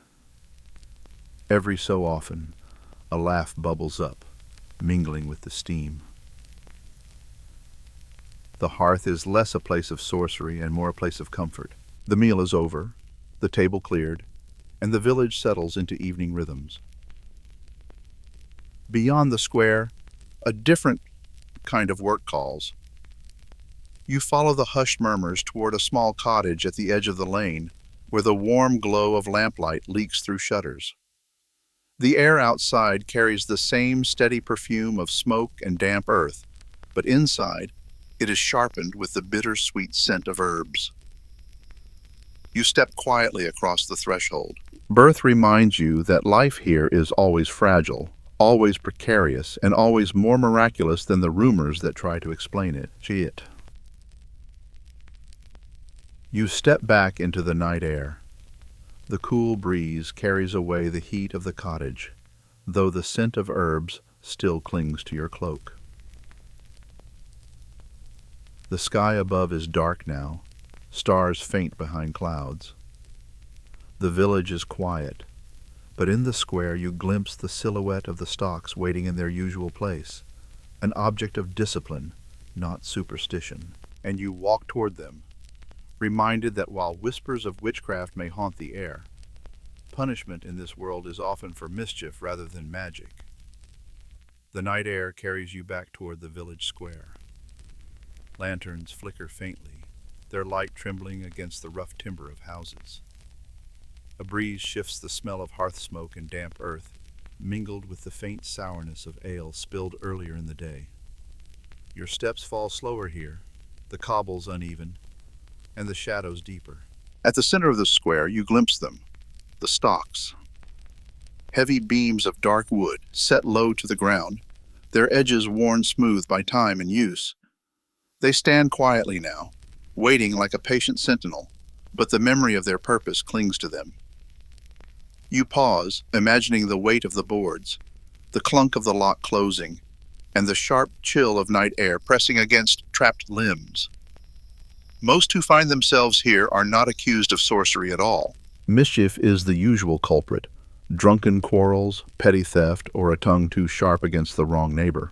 Every so often, a laugh bubbles up, mingling with the steam. The hearth is less a place of sorcery and more a place of comfort. The meal is over, the table cleared, and the village settles into evening rhythms. Beyond the square, a different kind of work calls. You follow the hushed murmurs toward a small cottage at the edge of the lane, where the warm glow of lamplight leaks through shutters. The air outside carries the same steady perfume of smoke and damp earth, but inside it is sharpened with the bittersweet scent of herbs. You step quietly across the threshold. Birth reminds you that life here is always fragile, always precarious, and always more miraculous than the rumors that try to explain it. You step back into the night air. The cool breeze carries away the heat of the cottage, though the scent of herbs still clings to your cloak. The sky above is dark now, stars faint behind clouds. The village is quiet, but in the square you glimpse the silhouette of the stocks waiting in their usual place, an object of discipline, not superstition. And you walk toward them, reminded that while whispers of witchcraft may haunt the air, punishment in this world is often for mischief rather than magic. The night air carries you back toward the village square. Lanterns flicker faintly, their light trembling against the rough timber of houses. A breeze shifts the smell of hearth smoke and damp earth, mingled with the faint sourness of ale spilled earlier in the day. Your steps fall slower here, the cobbles uneven, and the shadows deeper. At the center of the square, you glimpse them, the stocks. Heavy beams of dark wood, set low to the ground, their edges worn smooth by time and use. They stand quietly now, waiting like a patient sentinel, but the memory of their purpose clings to them. You pause, imagining the weight of the boards, the clunk of the lock closing, and the sharp chill of night air pressing against trapped limbs. Most who find themselves here are not accused of sorcery at all. Mischief is the usual culprit, drunken quarrels, petty theft, or a tongue too sharp against the wrong neighbor.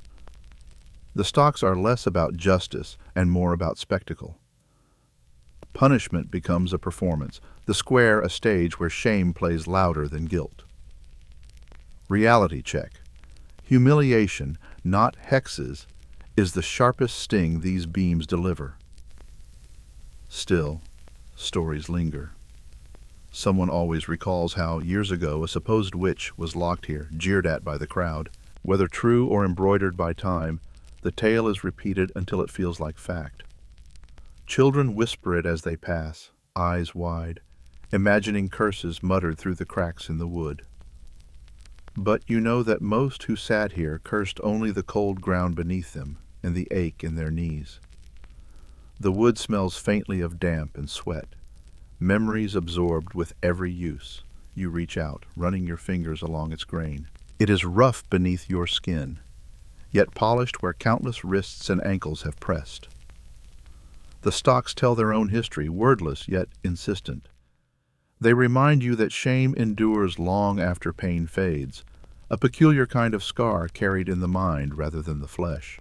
The stocks are less about justice and more about spectacle. Punishment becomes a performance, the square a stage where shame plays louder than guilt. Reality check. Humiliation, not hexes, is the sharpest sting these beams deliver. Still, stories linger. Someone always recalls how, years ago, a supposed witch was locked here, jeered at by the crowd. Whether true or embroidered by time, the tale is repeated until it feels like fact. Children whisper it as they pass, eyes wide, imagining curses muttered through the cracks in the wood. But you know that most who sat here cursed only the cold ground beneath them and the ache in their knees. The wood smells faintly of damp and sweat, memories absorbed with every use. You reach out, running your fingers along its grain. It is rough beneath your skin, yet polished where countless wrists and ankles have pressed. The stocks tell their own history, wordless yet insistent. They remind you that shame endures long after pain fades, a peculiar kind of scar carried in the mind rather than the flesh.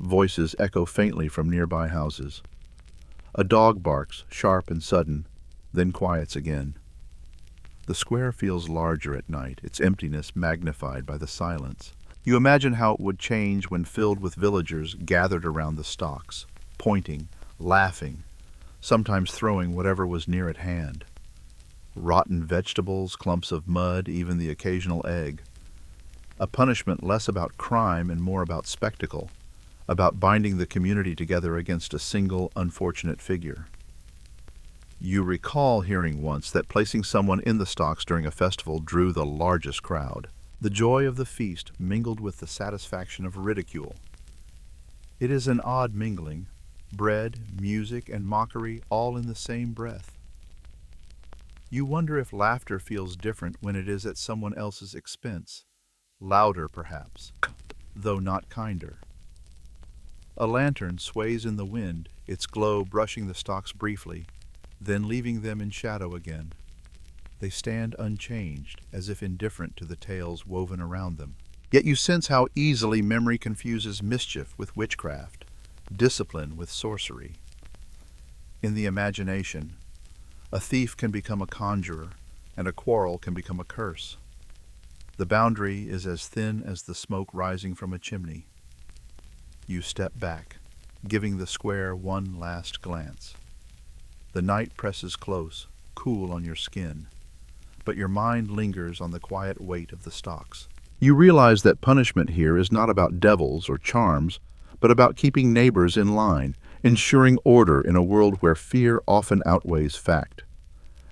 Voices echo faintly from nearby houses. A dog barks, sharp and sudden, then quiets again. The square feels larger at night, its emptiness magnified by the silence. You imagine how it would change when filled with villagers gathered around the stocks, pointing, laughing, sometimes throwing whatever was near at hand. Rotten vegetables, clumps of mud, even the occasional egg. A punishment less about crime and more about spectacle, about binding the community together against a single unfortunate figure. You recall hearing once that placing someone in the stocks during a festival drew the largest crowd. The joy of the feast mingled with the satisfaction of ridicule. It is an odd mingling, bread, music, and mockery all in the same breath. You wonder if laughter feels different when it is at someone else's expense, louder perhaps, though not kinder. A lantern sways in the wind, its glow brushing the stalks briefly, then leaving them in shadow again. They stand unchanged, as if indifferent to the tales woven around them. Yet you sense how easily memory confuses mischief with witchcraft, discipline with sorcery. In the imagination, a thief can become a conjurer, and a quarrel can become a curse. The boundary is as thin as the smoke rising from a chimney. You step back, giving the square one last glance. The night presses close, cool on your skin, but your mind lingers on the quiet weight of the stalks. You realize that punishment here is not about devils or charms, but about keeping neighbors in line, ensuring order in a world where fear often outweighs fact.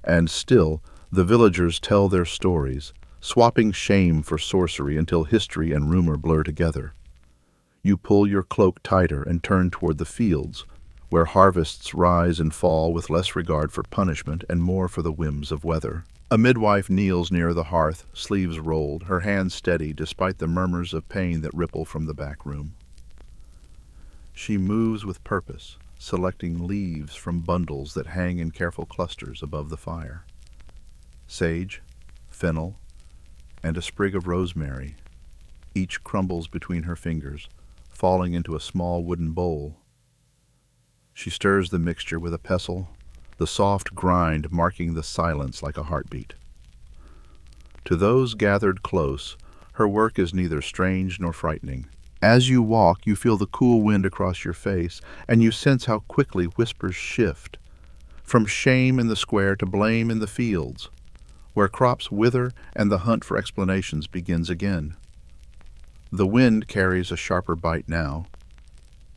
And still, the villagers tell their stories, swapping shame for sorcery until history and rumor blur together. You pull your cloak tighter and turn toward the fields, where harvests rise and fall with less regard for punishment and more for the whims of weather. A midwife kneels near the hearth, sleeves rolled, her hands steady despite the murmurs of pain that ripple from the back room. She moves with purpose, selecting leaves from bundles that hang in careful clusters above the fire. Sage, fennel, and a sprig of rosemary. Each crumbles between her fingers, falling into a small wooden bowl. She stirs the mixture with a pestle, the soft grind marking the silence like a heartbeat. To those gathered close, her work is neither strange nor frightening. As you walk, you feel the cool wind across your face, and you sense how quickly whispers shift, from shame in the square to blame in the fields, where crops wither and the hunt for explanations begins again. The wind carries a sharper bite now.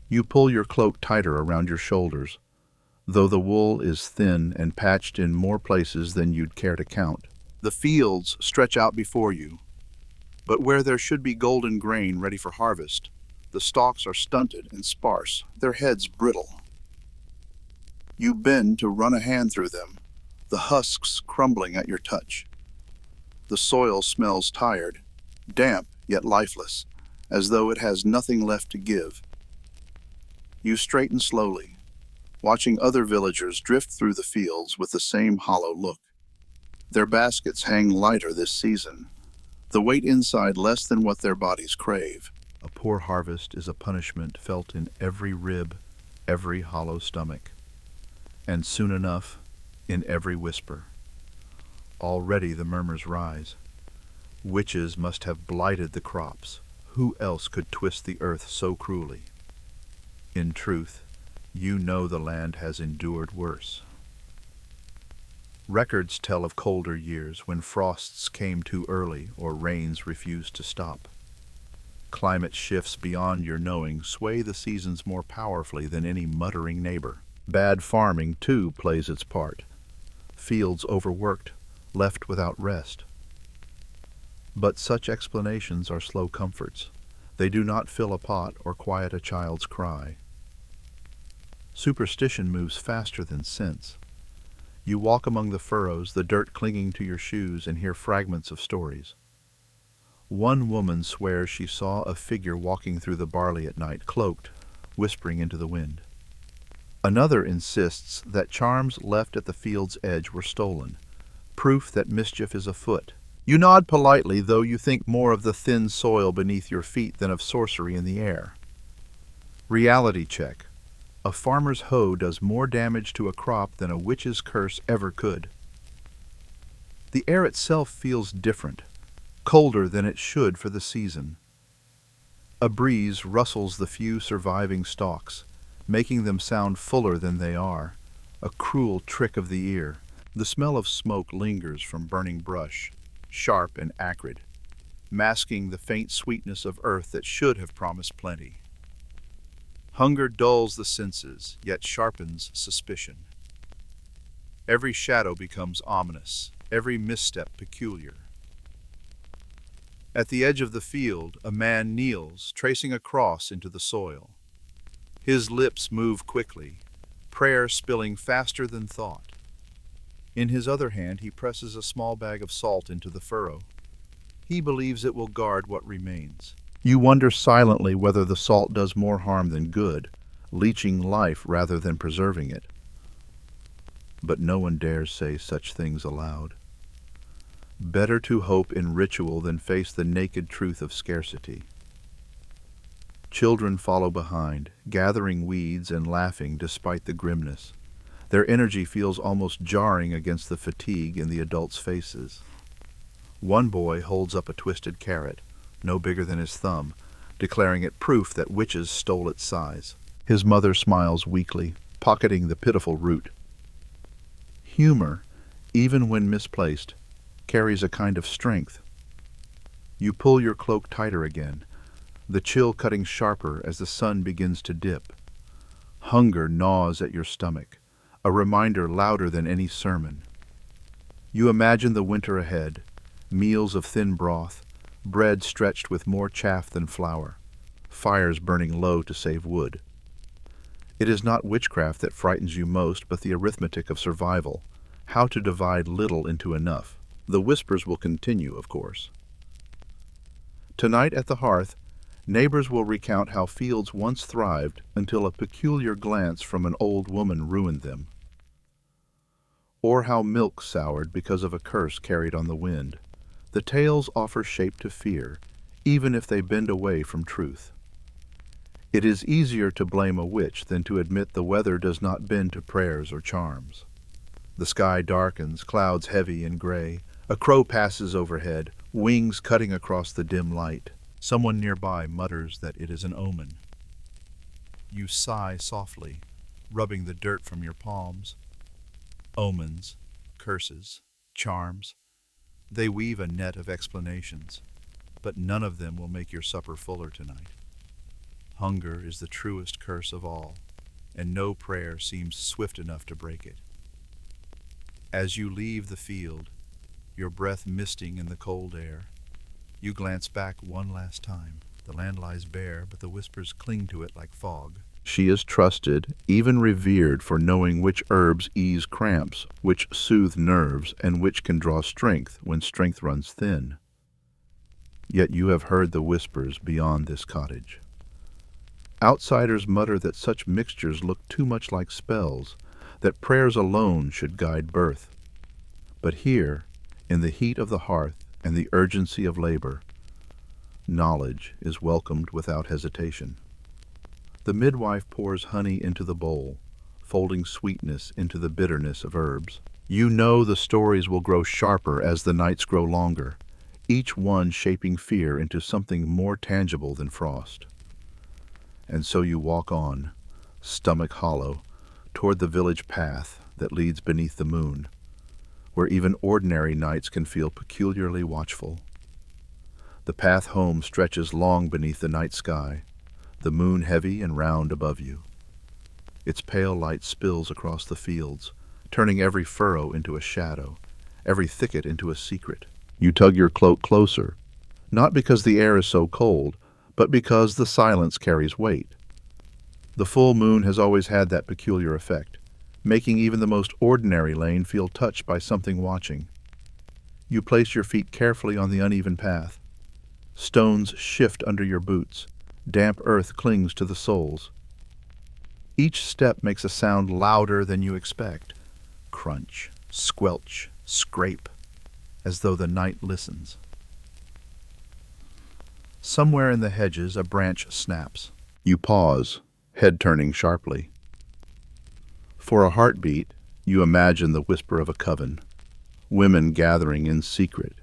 You pull your cloak tighter around your shoulders, though the wool is thin and patched in more places than you'd care to count. The fields stretch out before you, but where there should be golden grain ready for harvest, the stalks are stunted and sparse, their heads brittle. You bend to run a hand through them, the husks crumbling at your touch. The soil smells tired, damp yet lifeless, as though it has nothing left to give. You straighten slowly, watching other villagers drift through the fields with the same hollow look. Their baskets hang lighter this season, the weight inside less than what their bodies crave. A poor harvest is a punishment felt in every rib, every hollow stomach, and soon enough, in every whisper. Already the murmurs rise. Witches must have blighted the crops. Who else could twist the earth so cruelly? In truth, you know the land has endured worse. Records tell of colder years when frosts came too early or rains refused to stop. Climate shifts beyond your knowing sway the seasons more powerfully than any muttering neighbor. Bad farming, too, plays its part. Fields overworked, left without rest. But such explanations are slow comforts. They do not fill a pot or quiet a child's cry. Superstition moves faster than sense. You walk among the furrows, the dirt clinging to your shoes, and hear fragments of stories. One woman swears she saw a figure walking through the barley at night, cloaked, whispering into the wind. Another insists that charms left at the field's edge were stolen, proof that mischief is afoot. You nod politely, though you think more of the thin soil beneath your feet than of sorcery in the air. Reality check. A farmer's hoe does more damage to a crop than a witch's curse ever could. The air itself feels different, colder than it should for the season. A breeze rustles the few surviving stalks, making them sound fuller than they are, a cruel trick of the ear. The smell of smoke lingers from burning brush, sharp and acrid, masking the faint sweetness of earth that should have promised plenty. Hunger dulls the senses, yet sharpens suspicion. Every shadow becomes ominous, every misstep peculiar. At the edge of the field, a man kneels, tracing a cross into the soil. His lips move quickly, prayer spilling faster than thought. In his other hand, he presses a small bag of salt into the furrow. He believes it will guard what remains. You wonder silently whether the salt does more harm than good, leaching life rather than preserving it. But no one dares say such things aloud. Better to hope in ritual than face the naked truth of scarcity. Children follow behind, gathering weeds and laughing despite the grimness. Their energy feels almost jarring against the fatigue in the adults' faces. One boy holds up a twisted carrot, no bigger than his thumb, declaring it proof that witches stole its size. His mother smiles weakly, pocketing the pitiful root. Humor, even when misplaced, carries a kind of strength. You pull your cloak tighter again, the chill cutting sharper as the sun begins to dip. Hunger gnaws at your stomach, a reminder louder than any sermon. You imagine the winter ahead, meals of thin broth, bread stretched with more chaff than flour, fires burning low to save wood. It is not witchcraft that frightens you most, but the arithmetic of survival, how to divide little into enough. The whispers will continue, of course. Tonight at the hearth, neighbors will recount how fields once thrived until a peculiar glance from an old woman ruined them, or how milk soured because of a curse carried on the wind. The tales offer shape to fear, even if they bend away from truth. It is easier to blame a witch than to admit the weather does not bend to prayers or charms. The sky darkens, clouds heavy and gray. A crow passes overhead, wings cutting across the dim light. Someone nearby mutters that it is an omen. You sigh softly, rubbing the dirt from your palms. Omens, curses, charms. They weave a net of explanations, but none of them will make your supper fuller tonight. Hunger is the truest curse of all, and no prayer seems swift enough to break it. As you leave the field, your breath misting in the cold air, you glance back one last time. The land lies bare, but the whispers cling to it like fog. She is trusted, even revered, for knowing which herbs ease cramps, which soothe nerves, and which can draw strength when strength runs thin. Yet you have heard the whispers beyond this cottage. Outsiders mutter that such mixtures look too much like spells, that prayers alone should guide birth. But here, in the heat of the hearth and the urgency of labor, knowledge is welcomed without hesitation. The midwife pours honey into the bowl, folding sweetness into the bitterness of herbs. You know the stories will grow sharper as the nights grow longer, each one shaping fear into something more tangible than frost. And so you walk on, stomach hollow, toward the village path that leads beneath the moon, where even ordinary nights can feel peculiarly watchful. The path home stretches long beneath the night sky, the moon heavy and round above you. Its pale light spills across the fields, turning every furrow into a shadow, every thicket into a secret. You tug your cloak closer, not because the air is so cold, but because the silence carries weight. The full moon has always had that peculiar effect, making even the most ordinary lane feel touched by something watching. You place your feet carefully on the uneven path. Stones shift under your boots. Damp earth clings to the soles. Each step makes a sound louder than you expect. Crunch, squelch, scrape, as though the night listens. Somewhere in the hedges a branch snaps. You pause, head turning sharply. For a heartbeat, you imagine the whisper of a coven, women gathering in secret,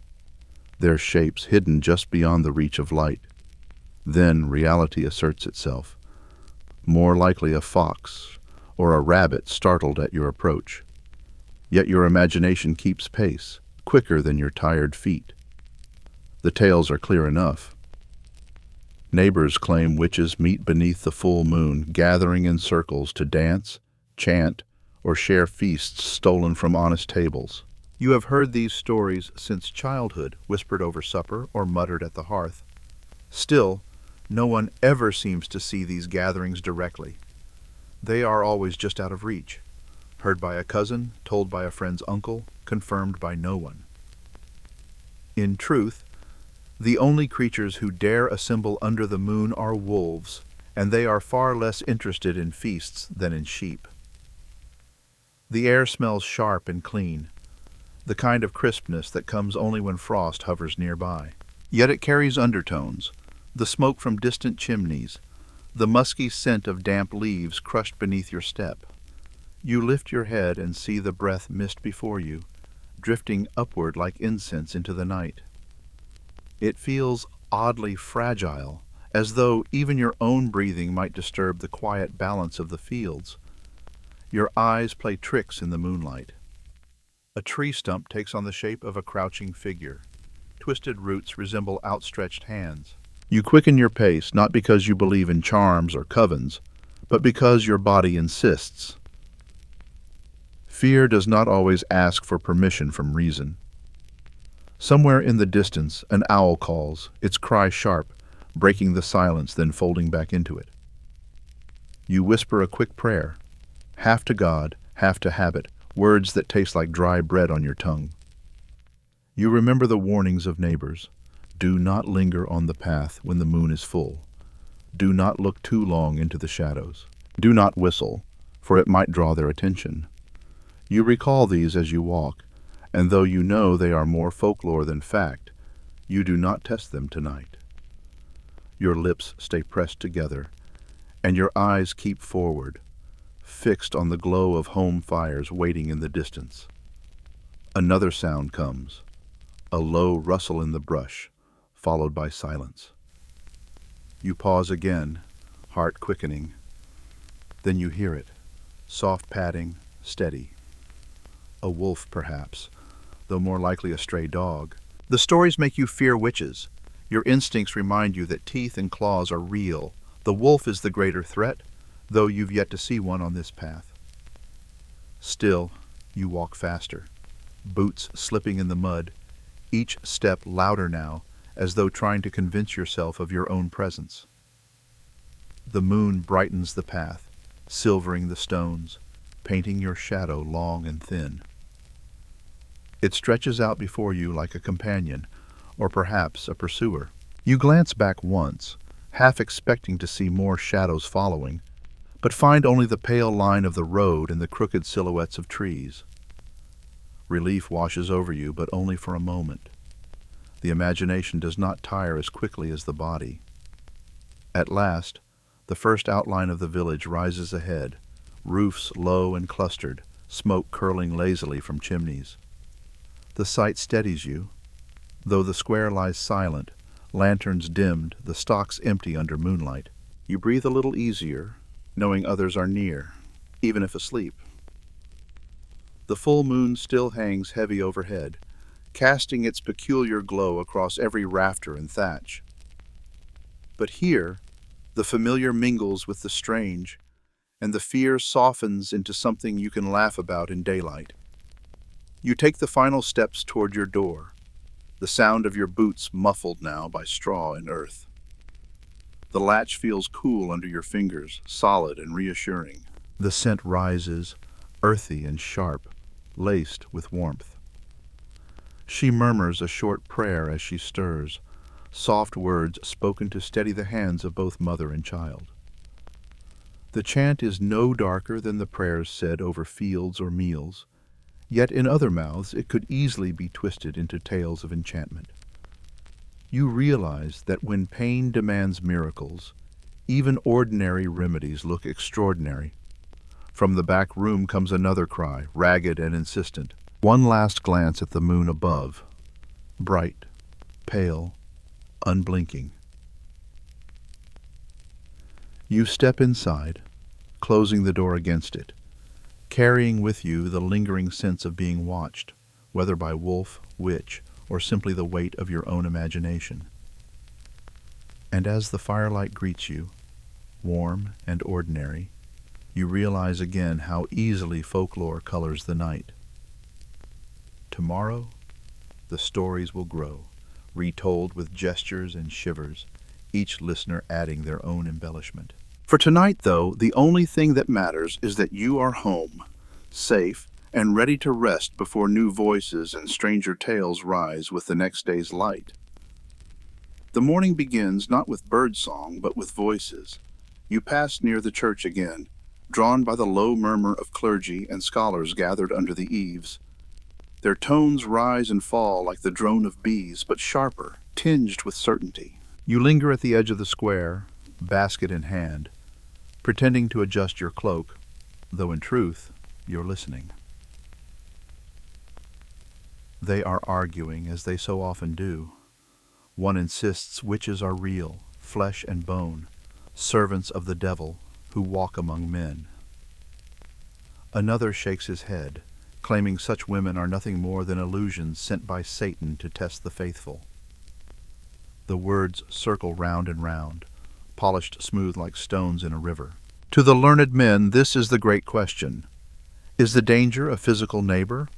their shapes hidden just beyond the reach of light. Then reality asserts itself, more likely a fox or a rabbit startled at your approach. Yet your imagination keeps pace, quicker than your tired feet. The tales are clear enough. Neighbors claim witches meet beneath the full moon, gathering in circles to dance, chant, or share feasts stolen from honest tables. You have heard these stories since childhood, whispered over supper or muttered at the hearth. Still, no one ever seems to see these gatherings directly. They are always just out of reach, heard by a cousin, told by a friend's uncle, confirmed by no one. In truth, the only creatures who dare assemble under the moon are wolves, and they are far less interested in feasts than in sheep. The air smells sharp and clean, the kind of crispness that comes only when frost hovers nearby. Yet it carries undertones, the smoke from distant chimneys, the musky scent of damp leaves crushed beneath your step. You lift your head and see the breath mist before you, drifting upward like incense into the night. It feels oddly fragile, as though even your own breathing might disturb the quiet balance of the fields. Your eyes play tricks in the moonlight. A tree stump takes on the shape of a crouching figure. Twisted roots resemble outstretched hands. You quicken your pace not because you believe in charms or covens, but because your body insists. Fear does not always ask for permission from reason. Somewhere in the distance, an owl calls, its cry sharp, breaking the silence, then folding back into it. You whisper a quick prayer, half to God, half to habit, words that taste like dry bread on your tongue. You remember the warnings of neighbors. Do not linger on the path when the moon is full. Do not look too long into the shadows. Do not whistle, for it might draw their attention. You recall these as you walk, and though you know they are more folklore than fact, you do not test them tonight. Your lips stay pressed together, and your eyes keep forward, fixed on the glow of home fires waiting in the distance. Another sound comes, a low rustle in the brush, followed by silence. You pause again, heart quickening. Then you hear it, soft padding, steady. A wolf, perhaps, though more likely a stray dog. The stories make you fear witches. Your instincts remind you that teeth and claws are real. The wolf is the greater threat, though you've yet to see one on this path. Still, you walk faster, boots slipping in the mud, each step louder now, as though trying to convince yourself of your own presence. The moon brightens the path, silvering the stones, painting your shadow long and thin. It stretches out before you like a companion, or perhaps a pursuer. You glance back once, half expecting to see more shadows following, but find only the pale line of the road and the crooked silhouettes of trees. Relief washes over you, but only for a moment. The imagination does not tire as quickly as the body. At last, the first outline of the village rises ahead, roofs low and clustered, smoke curling lazily from chimneys. The sight steadies you. Though the square lies silent, lanterns dimmed, the stalks empty under moonlight, you breathe a little easier, knowing others are near, even if asleep. The full moon still hangs heavy overhead, casting its peculiar glow across every rafter and thatch. But here, the familiar mingles with the strange, and the fear softens into something you can laugh about in daylight. You take the final steps toward your door, the sound of your boots muffled now by straw and earth. The latch feels cool under your fingers, solid and reassuring. The scent rises, earthy and sharp, laced with warmth. She murmurs a short prayer as she stirs, soft words spoken to steady the hands of both mother and child. The chant is no darker than the prayers said over fields or meals, yet in other mouths it could easily be twisted into tales of enchantment. You realize that when pain demands miracles, Even ordinary remedies look extraordinary. From the back room comes another cry, ragged and insistent. One last glance at the moon above, bright, pale, unblinking. You step inside, closing the door against it, carrying with you the lingering sense of being watched, whether by wolf, witch, or simply the weight of your own imagination. And as the firelight greets you, warm and ordinary, you realize again how easily folklore colors the night. Tomorrow, the stories will grow, retold with gestures and shivers, each listener adding their own embellishment. For tonight, though, the only thing that matters is that you are home, safe, and ready to rest before new voices and stranger tales rise with the next day's light. The morning begins not with birdsong, but with voices. You pass near the church again, drawn by the low murmur of clergy and scholars gathered under the eaves. Their tones rise and fall like the drone of bees, but sharper, tinged with certainty. You linger at the edge of the square, basket in hand, pretending to adjust your cloak, though in truth, you're listening. They are arguing, as they so often do. One insists witches are real, flesh and bone, servants of the devil who walk among men. Another shakes his head, claiming such women are nothing more than illusions sent by Satan to test the faithful. The words circle round and round, polished smooth like stones in a river. To the learned men, this is the great question. Is the danger a physical neighbor,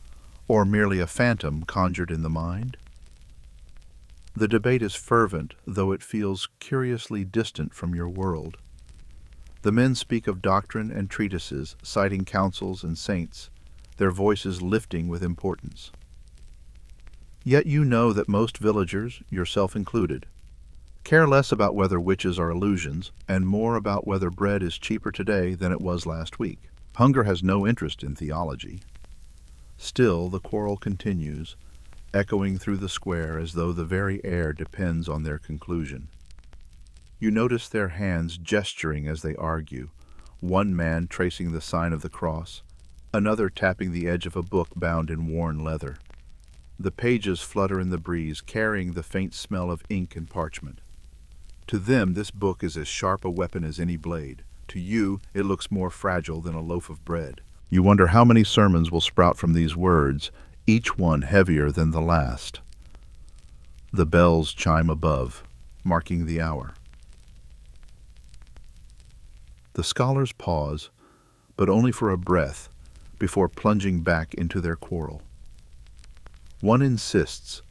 or merely a phantom conjured in the mind? The debate is fervent, though it feels curiously distant from your world. The men speak of doctrine and treatises, citing councils and saints, their voices lifting with importance. Yet you know that most villagers, yourself included, care less about whether witches are illusions, and more about whether bread is cheaper today than it was last week. Hunger has no interest in theology. Still, the quarrel continues, echoing through the square as though the very air depends on their conclusion. You notice their hands gesturing as they argue, one man tracing the sign of the cross, another tapping the edge of a book bound in worn leather. The pages flutter in the breeze, carrying the faint smell of ink and parchment. To them, this book is as sharp a weapon as any blade. To you, it looks more fragile than a loaf of bread. You wonder how many sermons will sprout from these words, each one heavier than the last. The bells chime above, marking the hour. The scholars pause, but only for a breath, before plunging back into their quarrel. One insists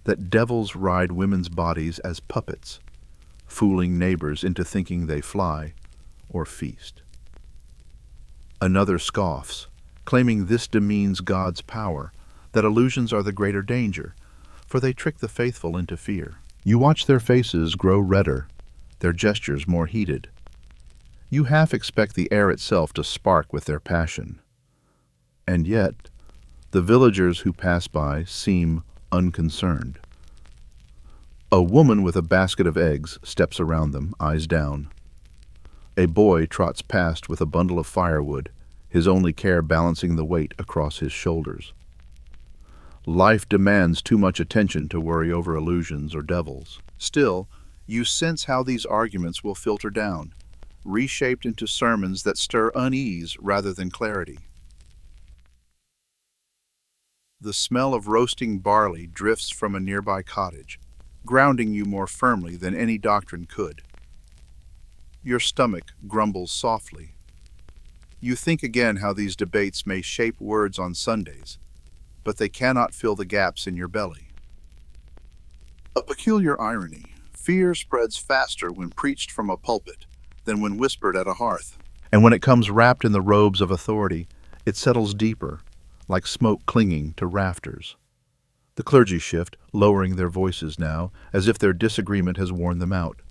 that devils ride women's bodies as puppets, fooling neighbors into thinking they fly or feast. Another scoffs, claiming this demeans God's power, that illusions are the greater danger, for they trick the faithful into fear. You watch their faces grow redder, their gestures more heated. You half expect the air itself to spark with their passion. And yet, the villagers who pass by seem unconcerned. A woman with a basket of eggs steps around them, eyes down. A boy trots past with a bundle of firewood, his only care balancing the weight across his shoulders. Life demands too much attention to worry over illusions or devils. Still, you sense how these arguments will filter down, reshaped into sermons that stir unease rather than clarity. The smell of roasting barley drifts from a nearby cottage, grounding you more firmly than any doctrine could. Your stomach grumbles softly. You think again how these debates may shape words on Sundays, but they cannot fill the gaps in your belly. A peculiar irony, fear spreads faster when preached from a pulpit than when whispered at a hearth. And when it comes wrapped in the robes of authority, it settles deeper, like smoke clinging to rafters. The clergy shift, lowering their voices now, as if their disagreement has worn them out.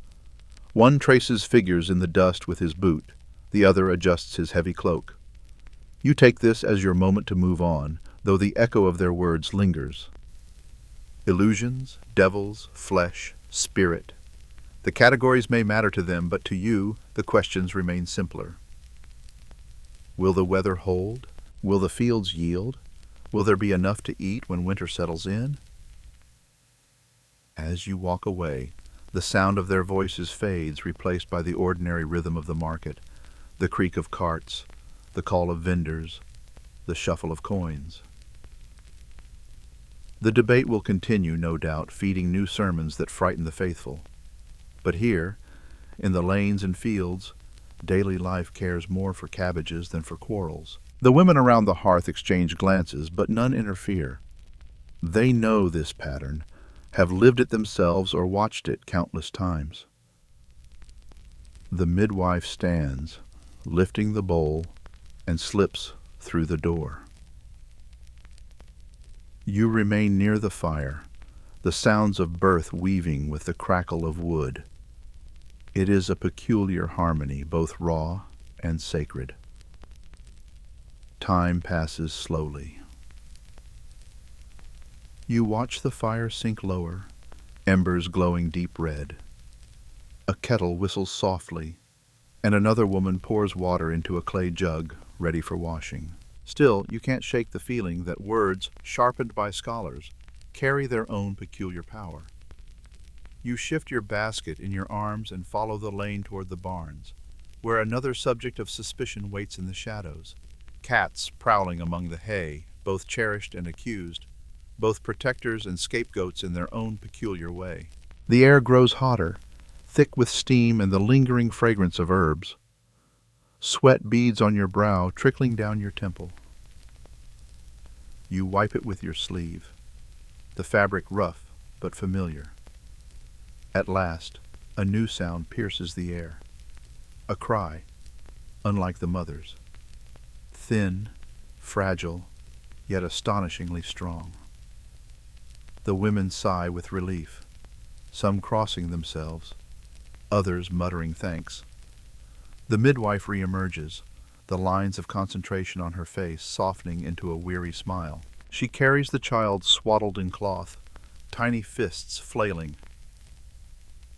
One traces figures in the dust with his boot, the other adjusts his heavy cloak. You take this as your moment to move on, though the echo of their words lingers. Illusions, devils, flesh, spirit. The categories may matter to them, but to you, the questions remain simpler. Will the weather hold? Will the fields yield? Will there be enough to eat when winter settles in? As you walk away, the sound of their voices fades, replaced by the ordinary rhythm of the market, the creak of carts, the call of vendors, the shuffle of coins. The debate will continue, no doubt, feeding new sermons that frighten the faithful. But here, in the lanes and fields, daily life cares more for cabbages than for quarrels. The women around the hearth exchange glances, but none interfere. They know this pattern, have lived it themselves or watched it countless times. The midwife stands, lifting the bowl, and slips through the door. You remain near the fire, the sounds of birth weaving with the crackle of wood. It is a peculiar harmony, both raw and sacred. Time passes slowly. You watch the fire sink lower, embers glowing deep red. A kettle whistles softly, and another woman pours water into a clay jug, ready for washing. Still, you can't shake the feeling that words, sharpened by scholars, carry their own peculiar power. You shift your basket in your arms and follow the lane toward the barns, where another subject of suspicion waits in the shadows. Cats prowling among the hay, both cherished and accused, both protectors and scapegoats in their own peculiar way. The air grows hotter, thick with steam and the lingering fragrance of herbs. Sweat beads on your brow, trickling down your temple. You wipe it with your sleeve, the fabric rough but familiar. At last, a new sound pierces the air. A cry, unlike the mother's. Thin, fragile, yet astonishingly strong. The women sigh with relief, some crossing themselves, others muttering thanks. The midwife reemerges, the lines of concentration on her face softening into a weary smile. She carries the child swaddled in cloth, tiny fists flailing.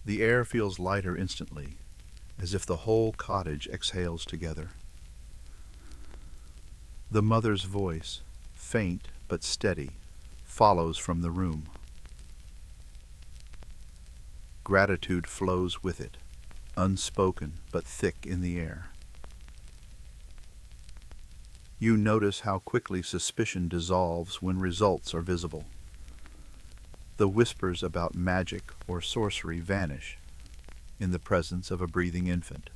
The air feels lighter instantly, as if the whole cottage exhales together. The mother's voice, faint but steady, follows from the room. Gratitude flows with it, unspoken but thick in the air. You notice how quickly suspicion dissolves when results are visible. The whispers about magic or sorcery vanish in the presence of a breathing infant.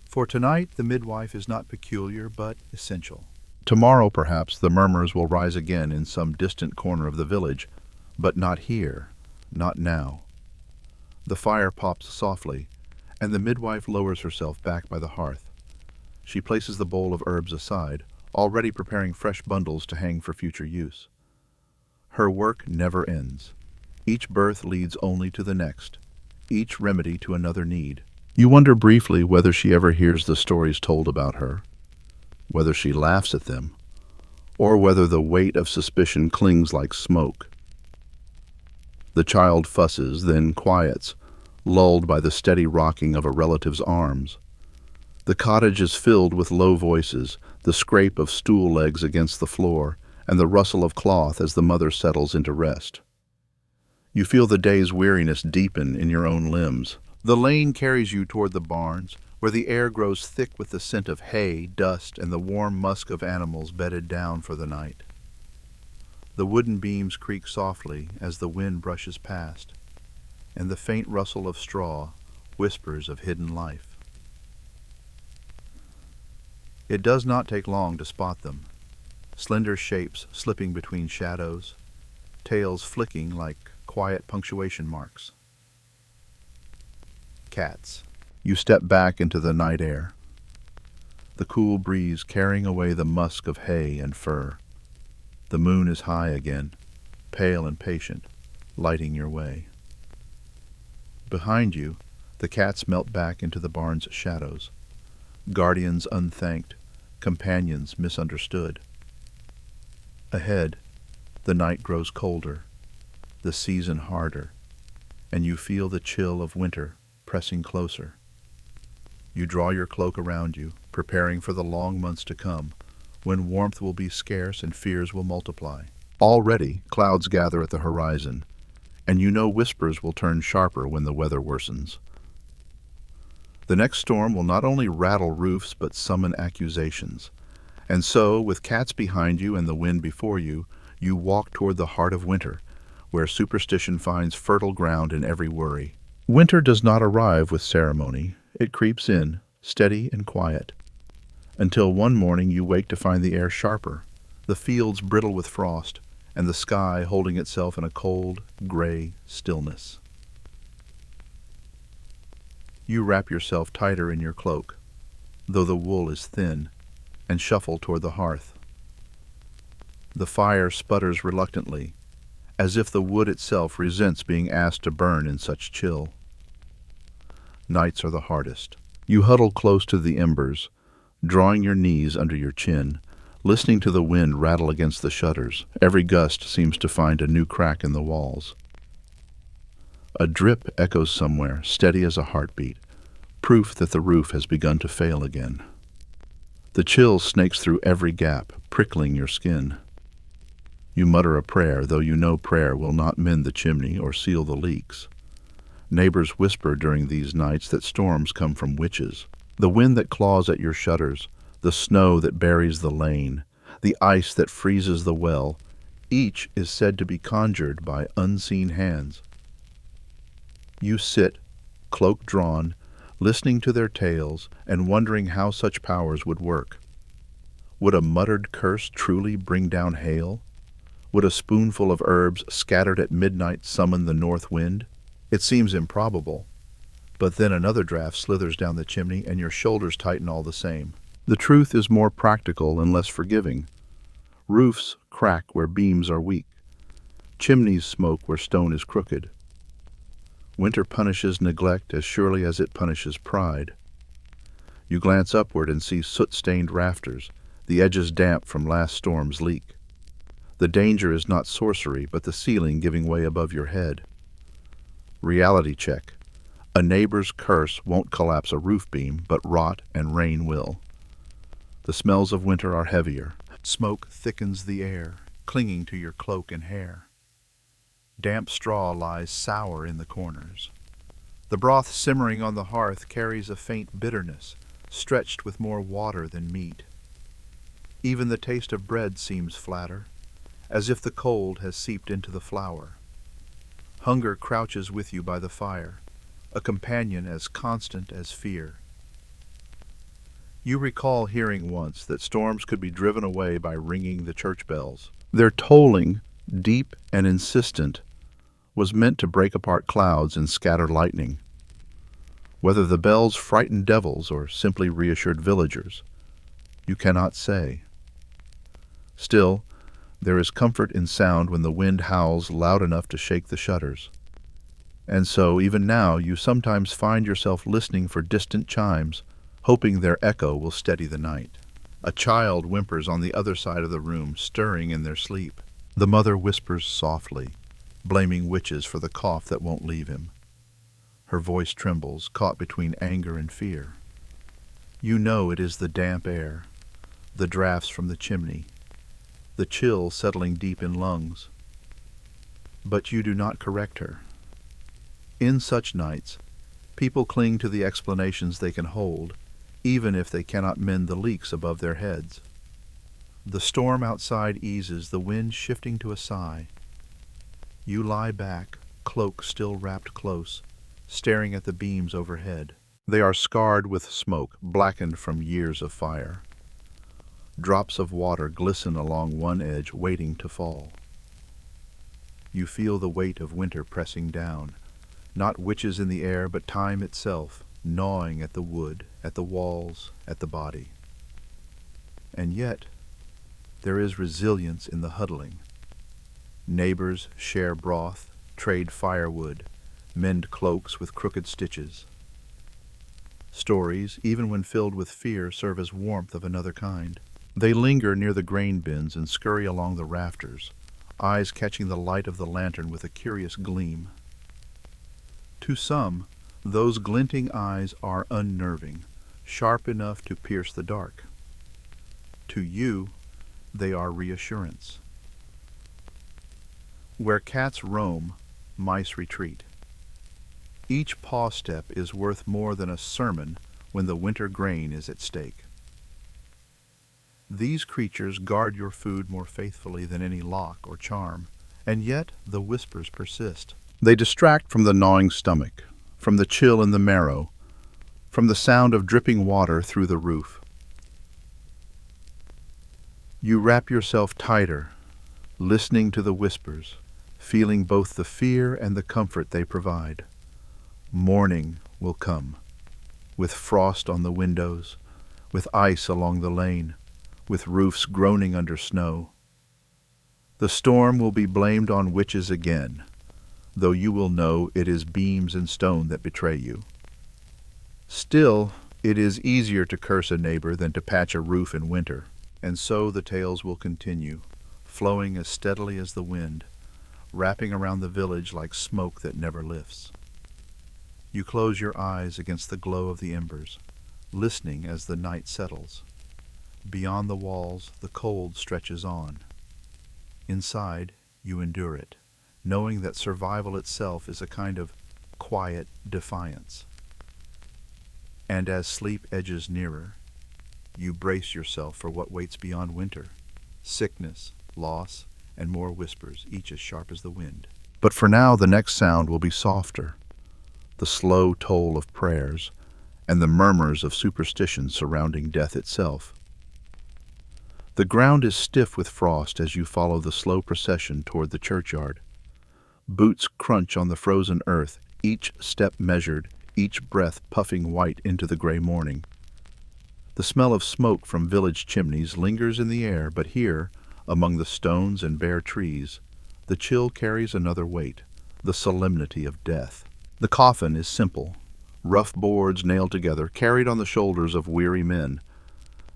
For tonight, the midwife is not peculiar but essential. Tomorrow, perhaps, the murmurs will rise again in some distant corner of the village, but not here, not now. The fire pops softly, and the midwife lowers herself back by the hearth. She places the bowl of herbs aside, already preparing fresh bundles to hang for future use. Her work never ends. Each birth leads only to the next, each remedy to another need. You wonder briefly whether she ever hears the stories told about her, whether she laughs at them, or whether the weight of suspicion clings like smoke. The child fusses, then quiets, lulled by the steady rocking of a relative's arms. The cottage is filled with low voices, the scrape of stool legs against the floor, and the rustle of cloth as the mother settles into rest. You feel the day's weariness deepen in your own limbs. The lane carries you toward the barns, where the air grows thick with the scent of hay, dust, and the warm musk of animals bedded down for the night. The wooden beams creak softly as the wind brushes past, and the faint rustle of straw whispers of hidden life. It does not take long to spot them, slender shapes slipping between shadows, tails flicking like quiet punctuation marks. Cats. You step back into the night air, the cool breeze carrying away the musk of hay and fur. The moon is high again, pale and patient, lighting your way. Behind you, the cats melt back into the barn's shadows, guardians unthanked, companions misunderstood. Ahead, the night grows colder, the season harder, and you feel the chill of winter pressing closer. You draw your cloak around you, preparing for the long months to come, when warmth will be scarce and fears will multiply. Already, clouds gather at the horizon, and you know whispers will turn sharper when the weather worsens. The next storm will not only rattle roofs but summon accusations. And so, with cats behind you and the wind before you, you walk toward the heart of winter, where superstition finds fertile ground in every worry. Winter does not arrive with ceremony. It creeps in, steady and quiet, until one morning you wake to find the air sharper, the fields brittle with frost, and the sky holding itself in a cold, gray stillness. You wrap yourself tighter in your cloak, though the wool is thin, and shuffle toward the hearth. The fire sputters reluctantly, as if the wood itself resents being asked to burn in such chill. Nights are the hardest. You huddle close to the embers, drawing your knees under your chin, listening to the wind rattle against the shutters. Every gust seems to find a new crack in the walls. A drip echoes somewhere, steady as a heartbeat, proof that the roof has begun to fail again. The chill snakes through every gap, prickling your skin. You mutter a prayer, though you know prayer will not mend the chimney or seal the leaks. Neighbors whisper during these nights that storms come from witches. The wind that claws at your shutters, the snow that buries the lane, the ice that freezes the well, each is said to be conjured by unseen hands. You sit, cloak drawn, listening to their tales and wondering how such powers would work. Would a muttered curse truly bring down hail? Would a spoonful of herbs scattered at midnight summon the north wind? It seems improbable, but then another draft slithers down the chimney and your shoulders tighten all the same. The truth is more practical and less forgiving. Roofs crack where beams are weak. Chimneys smoke where stone is crooked. Winter punishes neglect as surely as it punishes pride. You glance upward and see soot-stained rafters, the edges damp from last storm's leak. The danger is not sorcery, but the ceiling giving way above your head. Reality check. A neighbor's curse won't collapse a roof beam, but rot and rain will. The smells of winter are heavier. Smoke thickens the air, clinging to your cloak and hair. Damp straw lies sour in the corners. The broth simmering on the hearth carries a faint bitterness, stretched with more water than meat. Even the taste of bread seems flatter, as if the cold has seeped into the flour. Hunger crouches with you by the fire, a companion as constant as fear. You recall hearing once that storms could be driven away by ringing the church bells. Their tolling, deep and insistent, was meant to break apart clouds and scatter lightning. Whether the bells frightened devils or simply reassured villagers, you cannot say. Still, there is comfort in sound when the wind howls loud enough to shake the shutters. And so, even now, you sometimes find yourself listening for distant chimes, hoping their echo will steady the night. A child whimpers on the other side of the room, stirring in their sleep. The mother whispers softly, blaming witches for the cough that won't leave him. Her voice trembles, caught between anger and fear. You know it is the damp air, the drafts from the chimney, the chill settling deep in lungs. But you do not correct her. In such nights, people cling to the explanations they can hold, even if they cannot mend the leaks above their heads. The storm outside eases, the wind shifting to a sigh. You lie back, cloak still wrapped close, staring at the beams overhead. They are scarred with smoke, blackened from years of fire. Drops of water glisten along one edge, waiting to fall. You feel the weight of winter pressing down, not witches in the air, but time itself, gnawing at the wood, at the walls, at the body. And yet, there is resilience in the huddling. Neighbors share broth, trade firewood, mend cloaks with crooked stitches. Stories, even when filled with fear, serve as warmth of another kind. They linger near the grain bins and scurry along the rafters, eyes catching the light of the lantern with a curious gleam. To some, those glinting eyes are unnerving, sharp enough to pierce the dark. To you, they are reassurance. Where cats roam, mice retreat. Each paw step is worth more than a sermon when the winter grain is at stake. These creatures guard your food more faithfully than any lock or charm, and yet the whispers persist. They distract from the gnawing stomach, from the chill in the marrow, from the sound of dripping water through the roof. You wrap yourself tighter, listening to the whispers, feeling both the fear and the comfort they provide. Morning will come, with frost on the windows, with ice along the lane, with roofs groaning under snow. The storm will be blamed on witches again, though you will know it is beams and stone that betray you. Still, it is easier to curse a neighbor than to patch a roof in winter, and so the tales will continue, flowing as steadily as the wind, wrapping around the village like smoke that never lifts. You close your eyes against the glow of the embers, listening as the night settles. Beyond the walls, the cold stretches on. Inside, you endure it, knowing that survival itself is a kind of quiet defiance. And as sleep edges nearer, you brace yourself for what waits beyond winter: sickness, loss, and more whispers, each as sharp as the wind. But for now, the next sound will be softer, the slow toll of prayers, and the murmurs of superstition surrounding death itself. The ground is stiff with frost as you follow the slow procession toward the churchyard. Boots crunch on the frozen earth, each step measured, each breath puffing white into the gray morning. The smell of smoke from village chimneys lingers in the air, but here, among the stones and bare trees, the chill carries another weight, the solemnity of death. The coffin is simple, rough boards nailed together, carried on the shoulders of weary men.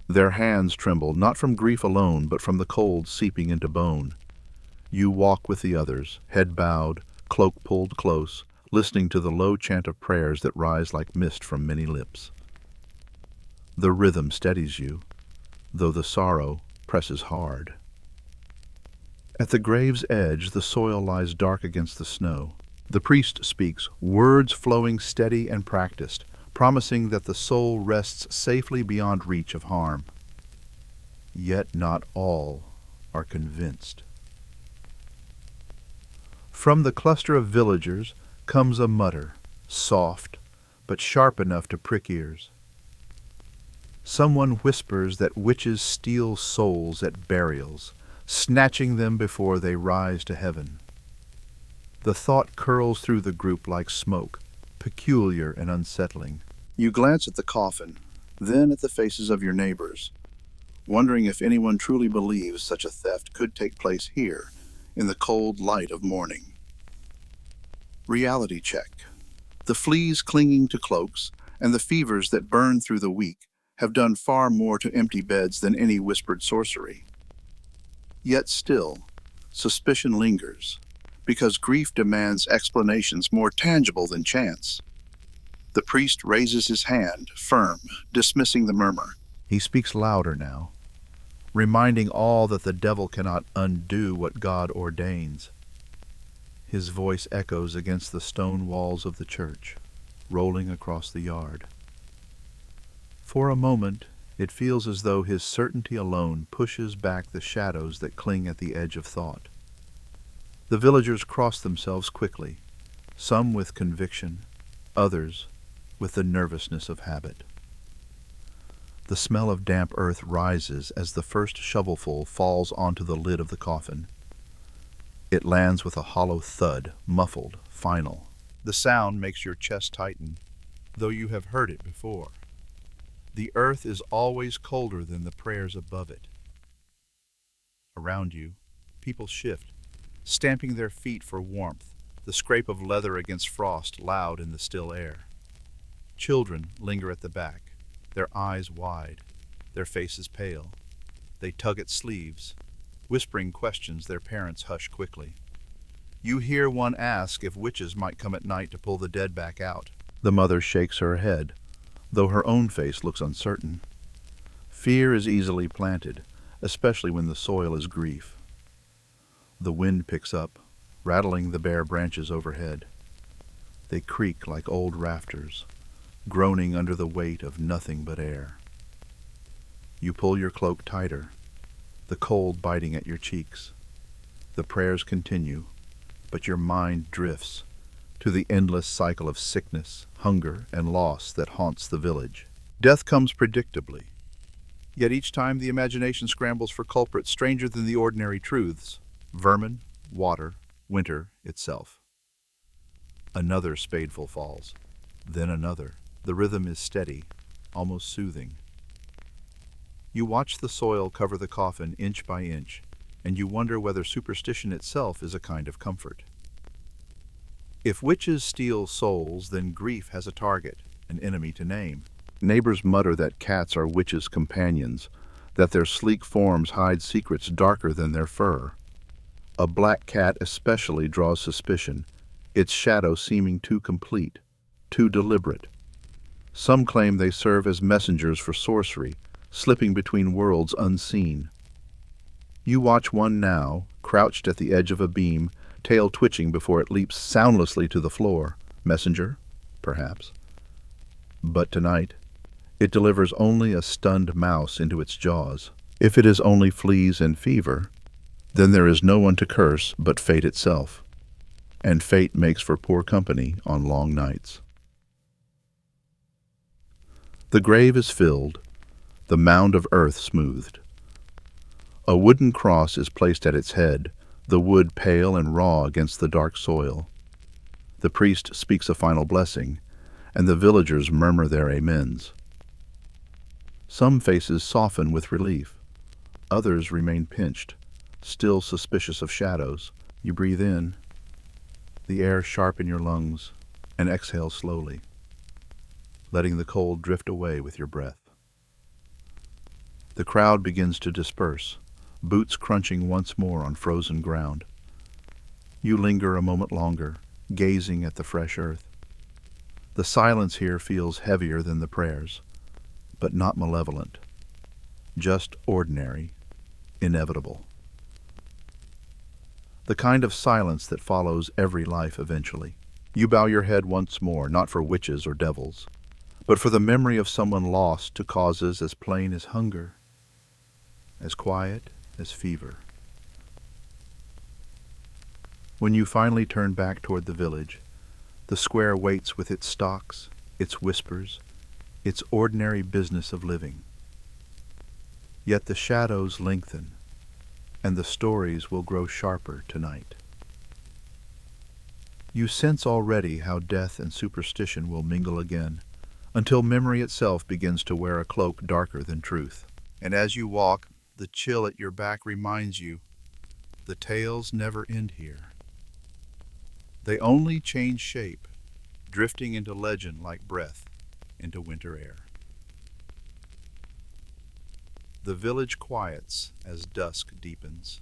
Their hands tremble, not from grief alone, but from the cold seeping into bone. You walk with the others, head bowed, cloak pulled close, listening to the low chant of prayers that rise like mist from many lips. The rhythm steadies you, though the sorrow presses hard. At the grave's edge, the soil lies dark against the snow. The priest speaks, words flowing steady and practiced, promising that the soul rests safely beyond reach of harm. Yet not all are convinced. From the cluster of villagers comes a mutter, soft, but sharp enough to prick ears. Someone whispers that witches steal souls at burials, snatching them before they rise to heaven. The thought curls through the group like smoke, peculiar and unsettling. You glance at the coffin, then at the faces of your neighbors, wondering if anyone truly believes such a theft could take place here, in the cold light of morning. Reality check. The fleas clinging to cloaks and the fevers that burn through the week have done far more to empty beds than any whispered sorcery. Yet still, suspicion lingers, because grief demands explanations more tangible than chance. The priest raises his hand, firm, dismissing the murmur. He speaks louder now, reminding all that the devil cannot undo what God ordains. His voice echoes against the stone walls of the church, rolling across the yard. For a moment, it feels as though his certainty alone pushes back the shadows that cling at the edge of thought. The villagers cross themselves quickly, some with conviction, others with the nervousness of habit. The smell of damp earth rises as the first shovelful falls onto the lid of the coffin. It lands with a hollow thud, muffled, final. The sound makes your chest tighten, though you have heard it before. The earth is always colder than the prayers above it. Around you, people shift, stamping their feet for warmth, the scrape of leather against frost loud in the still air. Children linger at the back, their eyes wide, their faces pale. They tug at sleeves, whispering questions their parents hush quickly. You hear one ask if witches might come at night to pull the dead back out. The mother shakes her head, though her own face looks uncertain. Fear is easily planted, especially when the soil is grief. The wind picks up, rattling the bare branches overhead. They creak like old rafters, groaning under the weight of nothing but air. You pull your cloak tighter, the cold biting at your cheeks. The prayers continue, but your mind drifts to the endless cycle of sickness, hunger, and loss that haunts the village. Death comes predictably, yet each time the imagination scrambles for culprits stranger than the ordinary truths: vermin, water, winter itself. Another spadeful falls, then another. The rhythm is steady, almost soothing. You watch the soil cover the coffin inch by inch, and you wonder whether superstition itself is a kind of comfort. If witches steal souls, then grief has a target, an enemy to name. Neighbors mutter that cats are witches' companions, that their sleek forms hide secrets darker than their fur. A black cat especially draws suspicion, its shadow seeming too complete, too deliberate. Some claim they serve as messengers for sorcery, slipping between worlds unseen. You watch one now, crouched at the edge of a beam, tail twitching before it leaps soundlessly to the floor. Messenger, perhaps. But tonight, it delivers only a stunned mouse into its jaws. If it is only fleas and fever, then there is no one to curse but fate itself, and fate makes for poor company on long nights. The grave is filled, the mound of earth smoothed. A wooden cross is placed at its head, the wood pale and raw against the dark soil. The priest speaks a final blessing, and the villagers murmur their amens. Some faces soften with relief. Others remain pinched, still suspicious of shadows. You breathe in, the air sharp in your lungs, and exhale slowly, letting the cold drift away with your breath. The crowd begins to disperse, boots crunching once more on frozen ground. You linger a moment longer, gazing at the fresh earth. The silence here feels heavier than the prayers, but not malevolent, just ordinary, inevitable. The kind of silence that follows every life eventually. You bow your head once more, not for witches or devils, but for the memory of someone lost to causes as plain as hunger, as quiet as fever. When you finally turn back toward the village, the square waits with its stocks, its whispers, its ordinary business of living. Yet the shadows lengthen, and the stories will grow sharper tonight. You sense already how death and superstition will mingle again, until memory itself begins to wear a cloak darker than truth. And as you walk, the chill at your back reminds you, the tales never end here. They only change shape, drifting into legend like breath into winter air. The village quiets as dusk deepens.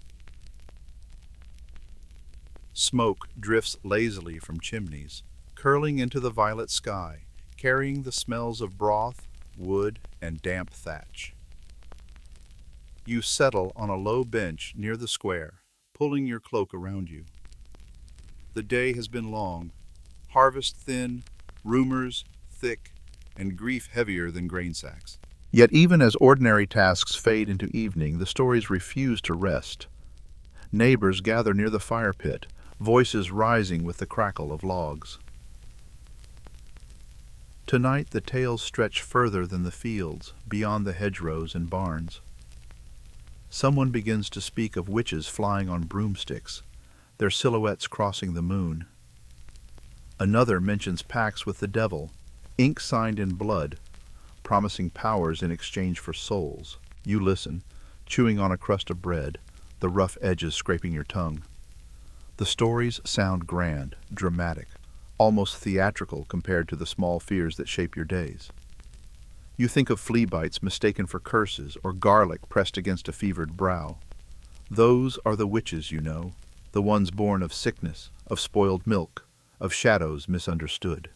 Smoke drifts lazily from chimneys, curling into the violet sky, carrying the smells of broth, wood, and damp thatch. You settle on a low bench near the square, pulling your cloak around you. The day has been long, harvest thin, rumors thick, and grief heavier than grain sacks. Yet even as ordinary tasks fade into evening, the stories refuse to rest. Neighbors gather near the fire pit, voices rising with the crackle of logs. Tonight the tales stretch further than the fields, beyond the hedgerows and barns. Someone begins to speak of witches flying on broomsticks, their silhouettes crossing the moon. Another mentions pacts with the devil, ink signed in blood, promising powers in exchange for souls. You listen, chewing on a crust of bread, the rough edges scraping your tongue. The stories sound grand, dramatic, almost theatrical compared to the small fears that shape your days. You think of flea bites mistaken for curses or garlic pressed against a fevered brow. Those are the witches, you know, the ones born of sickness, of spoiled milk, of shadows misunderstood.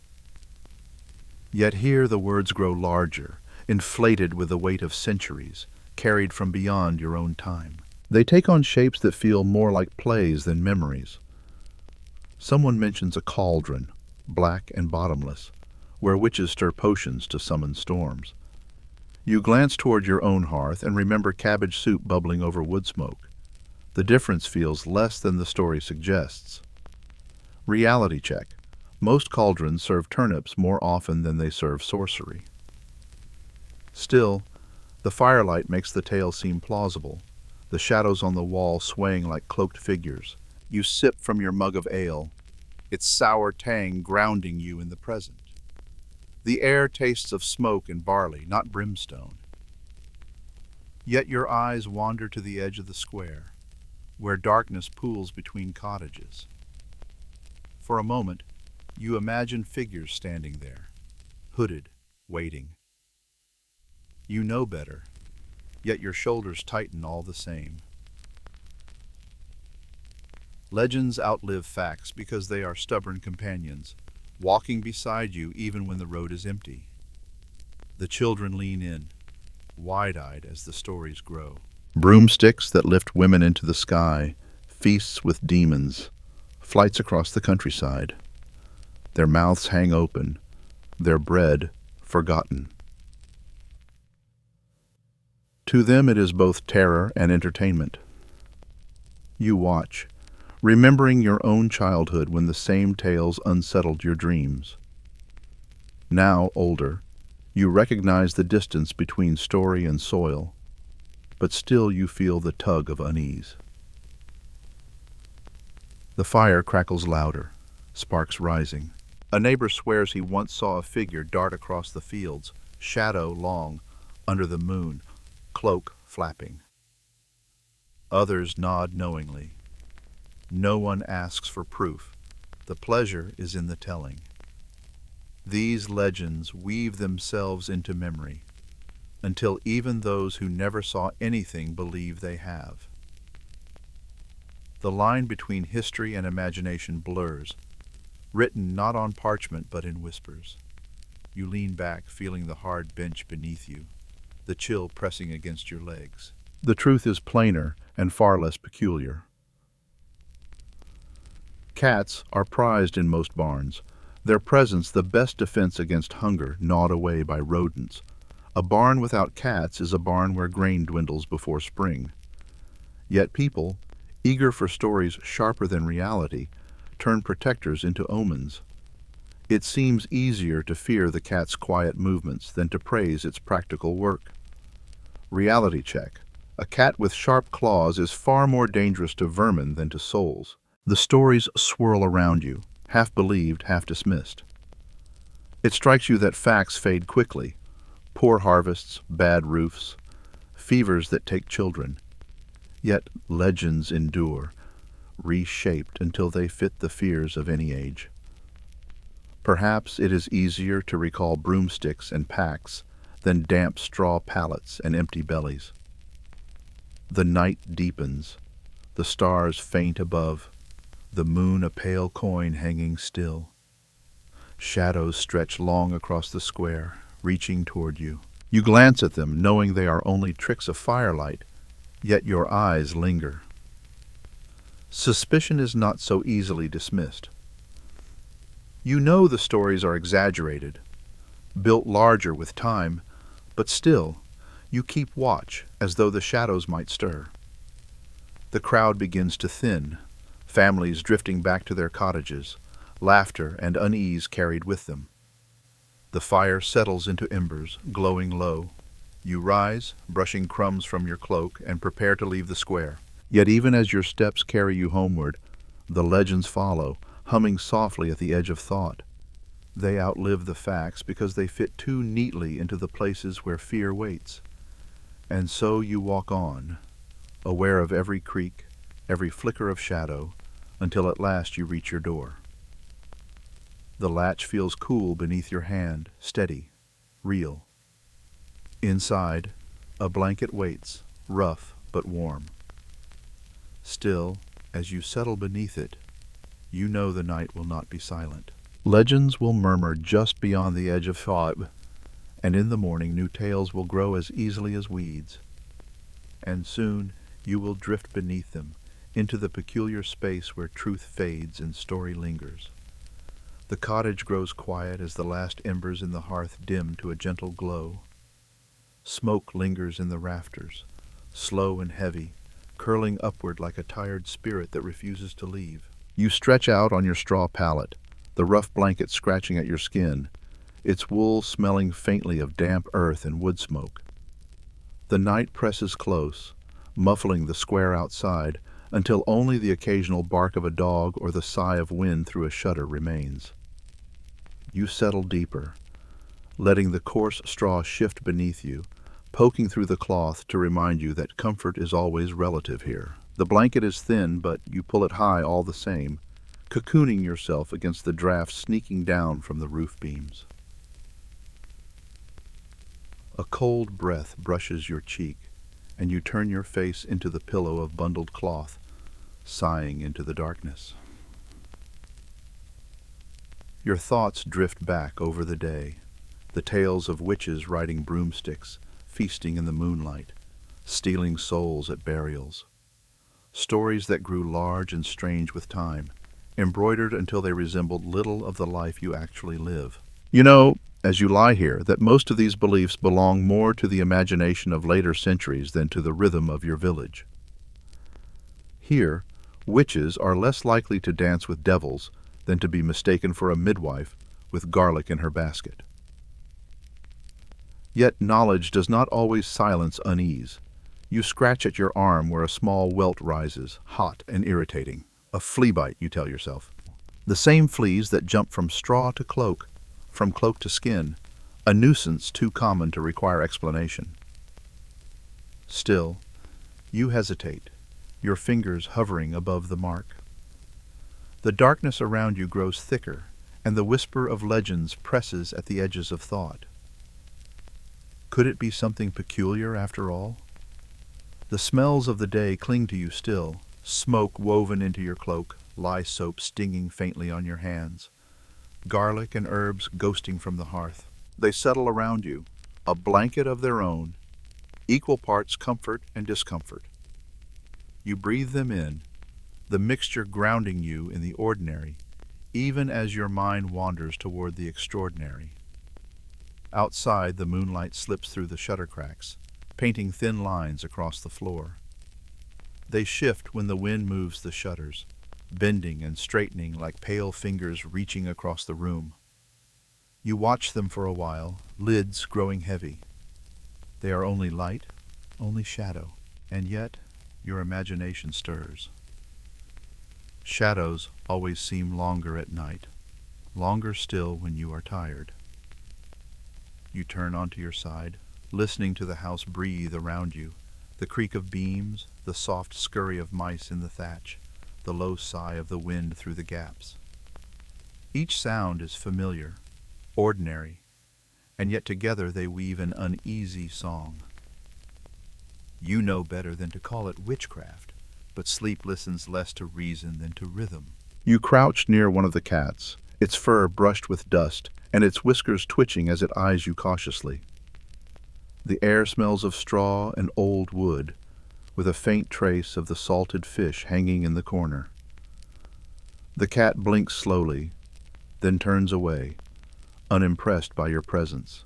Yet here the words grow larger, inflated with the weight of centuries, carried from beyond your own time. They take on shapes that feel more like plays than memories. Someone mentions a cauldron, black and bottomless, where witches stir potions to summon storms. You glance toward your own hearth and remember cabbage soup bubbling over wood smoke. The difference feels less than the story suggests. Reality check. Most cauldrons serve turnips more often than they serve sorcery. Still, the firelight makes the tale seem plausible, the shadows on the wall swaying like cloaked figures. You sip from your mug of ale, its sour tang grounding you in the present. The air tastes of smoke and barley, not brimstone. Yet your eyes wander to the edge of the square, where darkness pools between cottages. For a moment, you imagine figures standing there, hooded, waiting. You know better, yet your shoulders tighten all the same. Legends outlive facts because they are stubborn companions, walking beside you even when the road is empty. The children lean in, wide-eyed as the stories grow. Broomsticks that lift women into the sky, feasts with demons, flights across the countryside. Their mouths hang open, their bread forgotten. To them it is both terror and entertainment. You watch, remembering your own childhood when the same tales unsettled your dreams. Now, older, you recognize the distance between story and soil, but still you feel the tug of unease. The fire crackles louder, sparks rising. A neighbor swears he once saw a figure dart across the fields, shadow long, under the moon, cloak flapping. Others nod knowingly. No one asks for proof. The pleasure is in the telling. These legends weave themselves into memory, until even those who never saw anything believe they have. The line between history and imagination blurs, written not on parchment but in whispers. You lean back, feeling the hard bench beneath you, the chill pressing against your legs. The truth is plainer and far less peculiar. Cats are prized in most barns, their presence the best defense against hunger gnawed away by rodents. A barn without cats is a barn where grain dwindles before spring. Yet people, eager for stories sharper than reality, turn protectors into omens. It seems easier to fear the cat's quiet movements than to praise its practical work. Reality check. A cat with sharp claws is far more dangerous to vermin than to souls. The stories swirl around you, half believed, half dismissed. It strikes you that facts fade quickly. Poor harvests, bad roofs, fevers that take children. Yet legends endure, reshaped until they fit the fears of any age. Perhaps it is easier to recall broomsticks and packs than damp straw pallets and empty bellies. The night deepens, the stars faint above, the moon a pale coin hanging still. Shadows stretch long across the square, reaching toward you. You glance at them, knowing they are only tricks of firelight, yet your eyes linger. Suspicion is not so easily dismissed. You know the stories are exaggerated, built larger with time, but still, you keep watch as though the shadows might stir. The crowd begins to thin, families drifting back to their cottages, laughter and unease carried with them. The fire settles into embers, glowing low. You rise, brushing crumbs from your cloak, and prepare to leave the square. Yet even as your steps carry you homeward, the legends follow, humming softly at the edge of thought. They outlive the facts because they fit too neatly into the places where fear waits. And so you walk on, aware of every creak, every flicker of shadow, until at last you reach your door. The latch feels cool beneath your hand, steady, real. Inside, a blanket waits, rough but warm. Still, As you settle beneath it, you know the night will not be silent. Legends will murmur just beyond the edge of fog, and in the morning new tales will grow as easily as weeds. And soon you will drift beneath them, into the peculiar space where truth fades and story lingers. The cottage grows quiet as the last embers in the hearth dim to a gentle glow. Smoke lingers in the rafters, slow and heavy, curling upward like a tired spirit that refuses to leave. You stretch out on your straw pallet, the rough blanket scratching at your skin, its wool smelling faintly of damp earth and wood smoke. The night presses close, muffling the square outside, until only the occasional bark of a dog or the sigh of wind through a shutter remains. You settle deeper, letting the coarse straw shift beneath you, poking through the cloth to remind you that comfort is always relative here. The blanket is thin, but you pull it high all the same, cocooning yourself against the draft sneaking down from the roof beams. A cold breath brushes your cheek, and you turn your face into the pillow of bundled cloth, sighing into the darkness. Your thoughts drift back over the day, the tales of witches riding broomsticks, feasting in the moonlight, stealing souls at burials. Stories that grew large and strange with time, embroidered until they resembled little of the life you actually live. You know, as you lie here, that most of these beliefs belong more to the imagination of later centuries than to the rhythm of your village. Here, witches are less likely to dance with devils than to be mistaken for a midwife with garlic in her basket. Yet knowledge does not always silence unease. You scratch at your arm where a small welt rises, hot and irritating. A flea bite, you tell yourself. The same fleas that jump from straw to cloak, from cloak to skin, a nuisance too common to require explanation. Still, you hesitate, your fingers hovering above the mark. The darkness around you grows thicker, and the whisper of legends presses at the edges of thought. Could it be something peculiar after all? The smells of the day cling to you still, smoke woven into your cloak, lye soap stinging faintly on your hands, garlic and herbs ghosting from the hearth. They settle around you, a blanket of their own, equal parts comfort and discomfort. You breathe them in, the mixture grounding you in the ordinary, even as your mind wanders toward the extraordinary. Outside, the moonlight slips through the shutter cracks, painting thin lines across the floor. They shift when the wind moves the shutters, bending and straightening like pale fingers reaching across the room. You watch them for a while, lids growing heavy. They are only light, only shadow, and yet your imagination stirs. Shadows always seem longer at night, longer still when you are tired. You turn onto your side, listening to the house breathe around you, the creak of beams, the soft scurry of mice in the thatch, the low sigh of the wind through the gaps. Each sound is familiar, ordinary, and yet together they weave an uneasy song. You know better than to call it witchcraft, but sleep listens less to reason than to rhythm. You crouch near one of the cats, its fur brushed with dust, and its whiskers twitching as it eyes you cautiously. The air smells of straw and old wood, with a faint trace of the salted fish hanging in the corner. The cat blinks slowly, then turns away, unimpressed by your presence.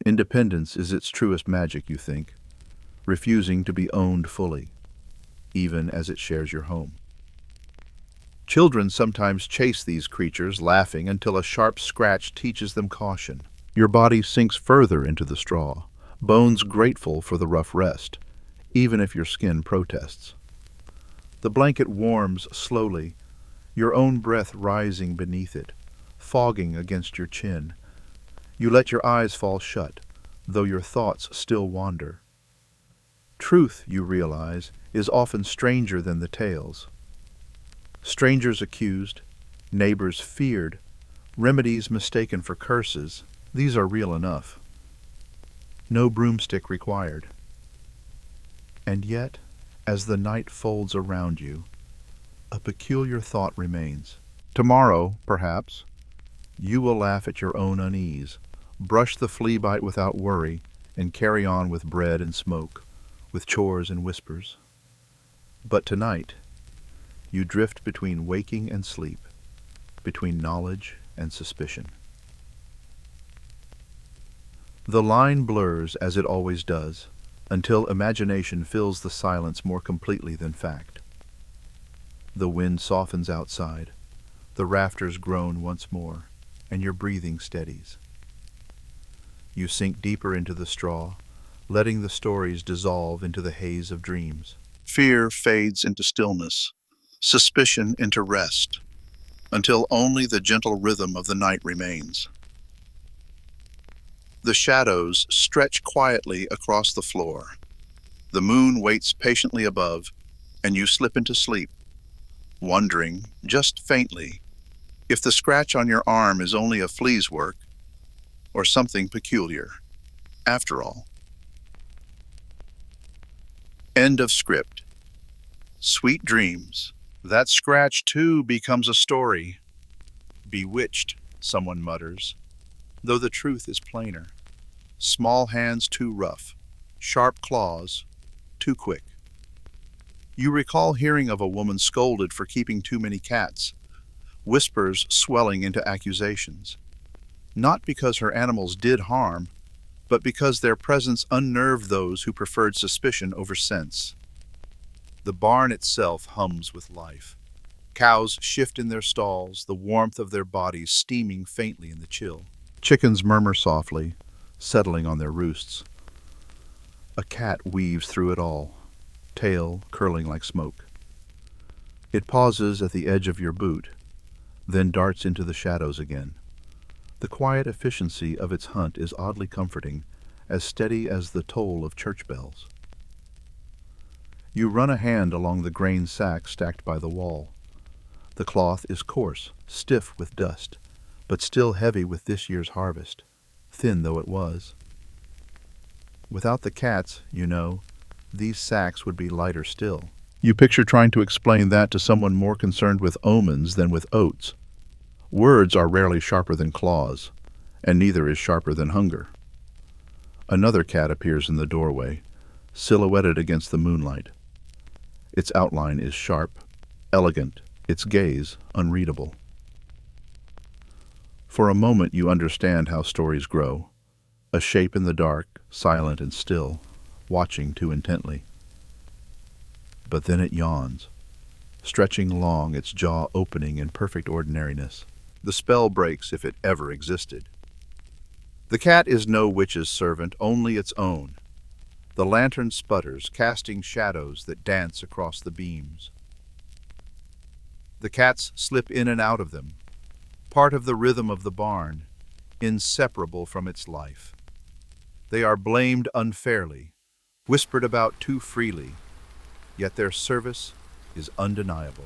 Independence is its truest magic, you think, refusing to be owned fully, even as it shares your home. Children sometimes chase these creatures, laughing until a sharp scratch teaches them caution. Your body sinks further into the straw, bones grateful for the rough rest, even if your skin protests. The blanket warms slowly, your own breath rising beneath it, fogging against your chin. You let your eyes fall shut, though your thoughts still wander. Truth, you realize, is often stranger than the tales. Strangers accused, neighbors feared, remedies mistaken for curses, these are real enough. No broomstick required. And yet, As the night folds around you, a peculiar thought remains. Tomorrow, perhaps, you will laugh at your own unease, brush the flea bite without worry, and carry on with bread and smoke, with chores and whispers. But tonight, you drift between waking and sleep, between knowledge and suspicion. The line blurs as it always does, until imagination fills the silence more completely than fact. The wind softens outside, the rafters groan once more, and your breathing steadies. You sink deeper into the straw, letting the stories dissolve into the haze of dreams. Fear fades into stillness, suspicion into rest, until only the gentle rhythm of the night remains. The shadows stretch quietly across the floor. The moon waits patiently above, and you slip into sleep, wondering, just faintly, if the scratch on your arm is only a flea's work, or something peculiar, after all. End of script. Sweet dreams. That scratch, too, becomes a story. Bewitched, someone mutters, though the truth is plainer. Small hands too rough, sharp claws too quick. You recall hearing of a woman scolded for keeping too many cats, whispers swelling into accusations. Not because her animals did harm, but because their presence unnerved those who preferred suspicion over sense. The barn itself hums with life. Cows shift in their stalls, the warmth of their bodies steaming faintly in the chill. Chickens murmur softly, settling on their roosts. A cat weaves through it all, tail curling like smoke. It pauses at the edge of your boot, then darts into the shadows again. The quiet efficiency of its hunt is oddly comforting, as steady as the toll of church bells. You run a hand along the grain sack stacked by the wall. The cloth is coarse, stiff with dust, but still heavy with this year's harvest, thin though it was. Without the cats, you know, these sacks would be lighter still. You picture trying to explain that to someone more concerned with omens than with oats. Words are rarely sharper than claws, and neither is sharper than hunger. Another cat appears in the doorway, silhouetted against the moonlight. Its outline is sharp, elegant, its gaze unreadable. For a moment you understand how stories grow, a shape in the dark, silent and still, watching too intently. But then it yawns, stretching long, its jaw opening in perfect ordinariness. The spell breaks if it ever existed. The cat is no witch's servant, only its own. The lantern sputters, casting shadows that dance across the beams. The cats slip in and out of them, part of the rhythm of the barn, inseparable from its life. They are blamed unfairly, whispered about too freely, yet their service is undeniable.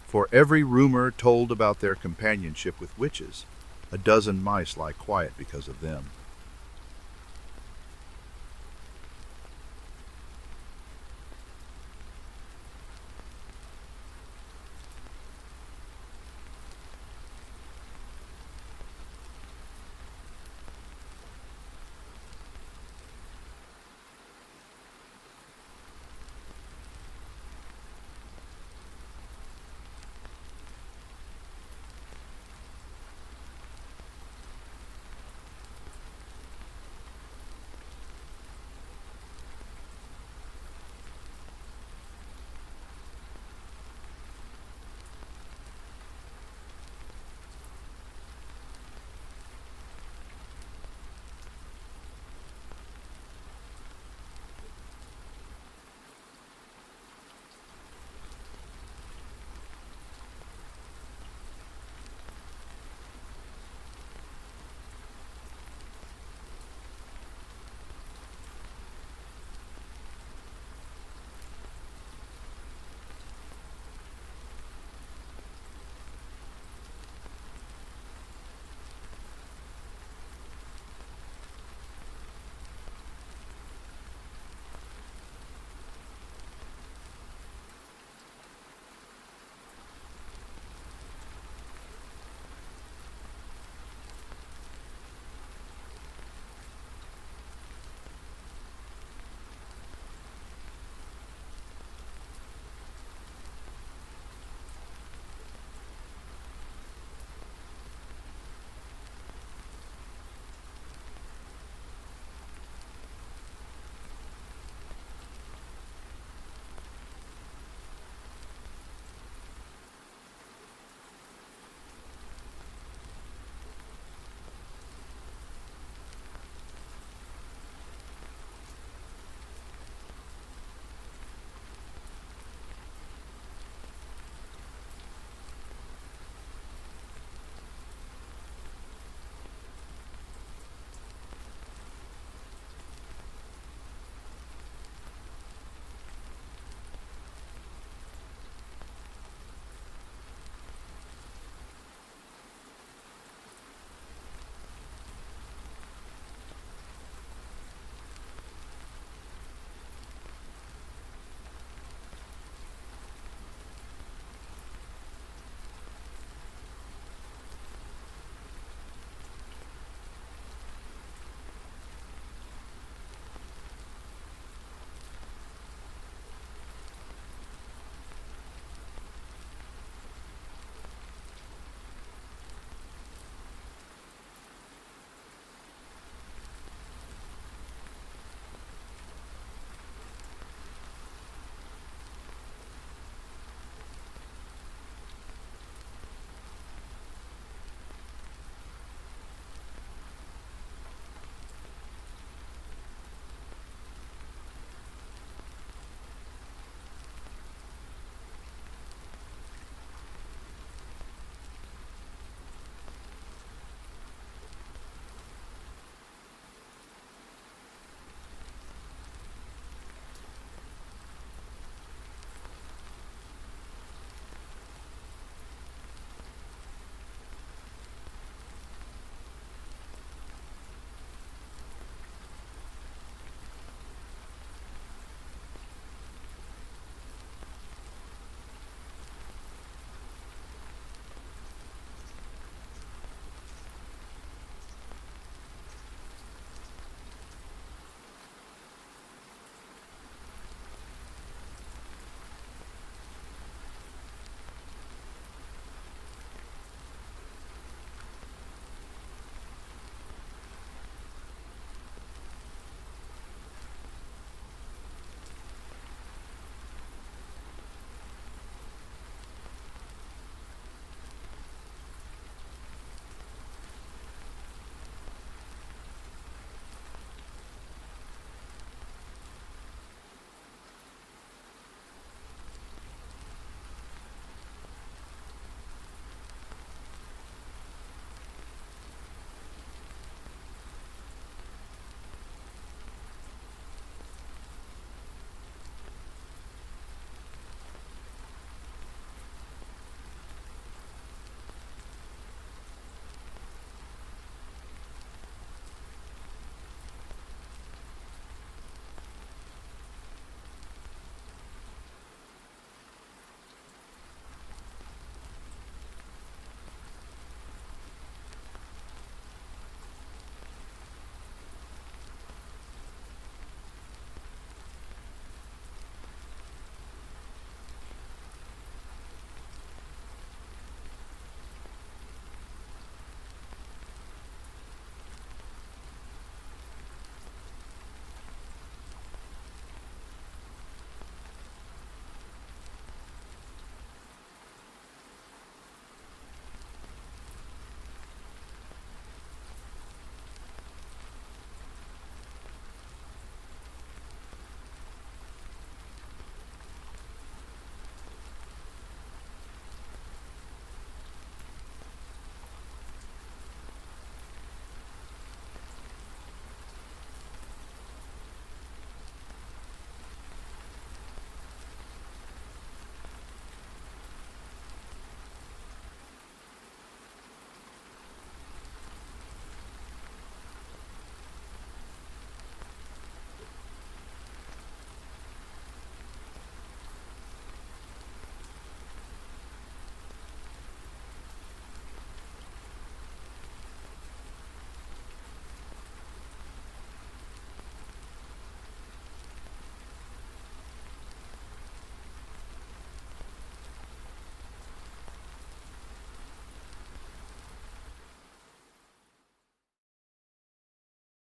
For every rumor told about their companionship with witches, a dozen mice lie quiet because of them.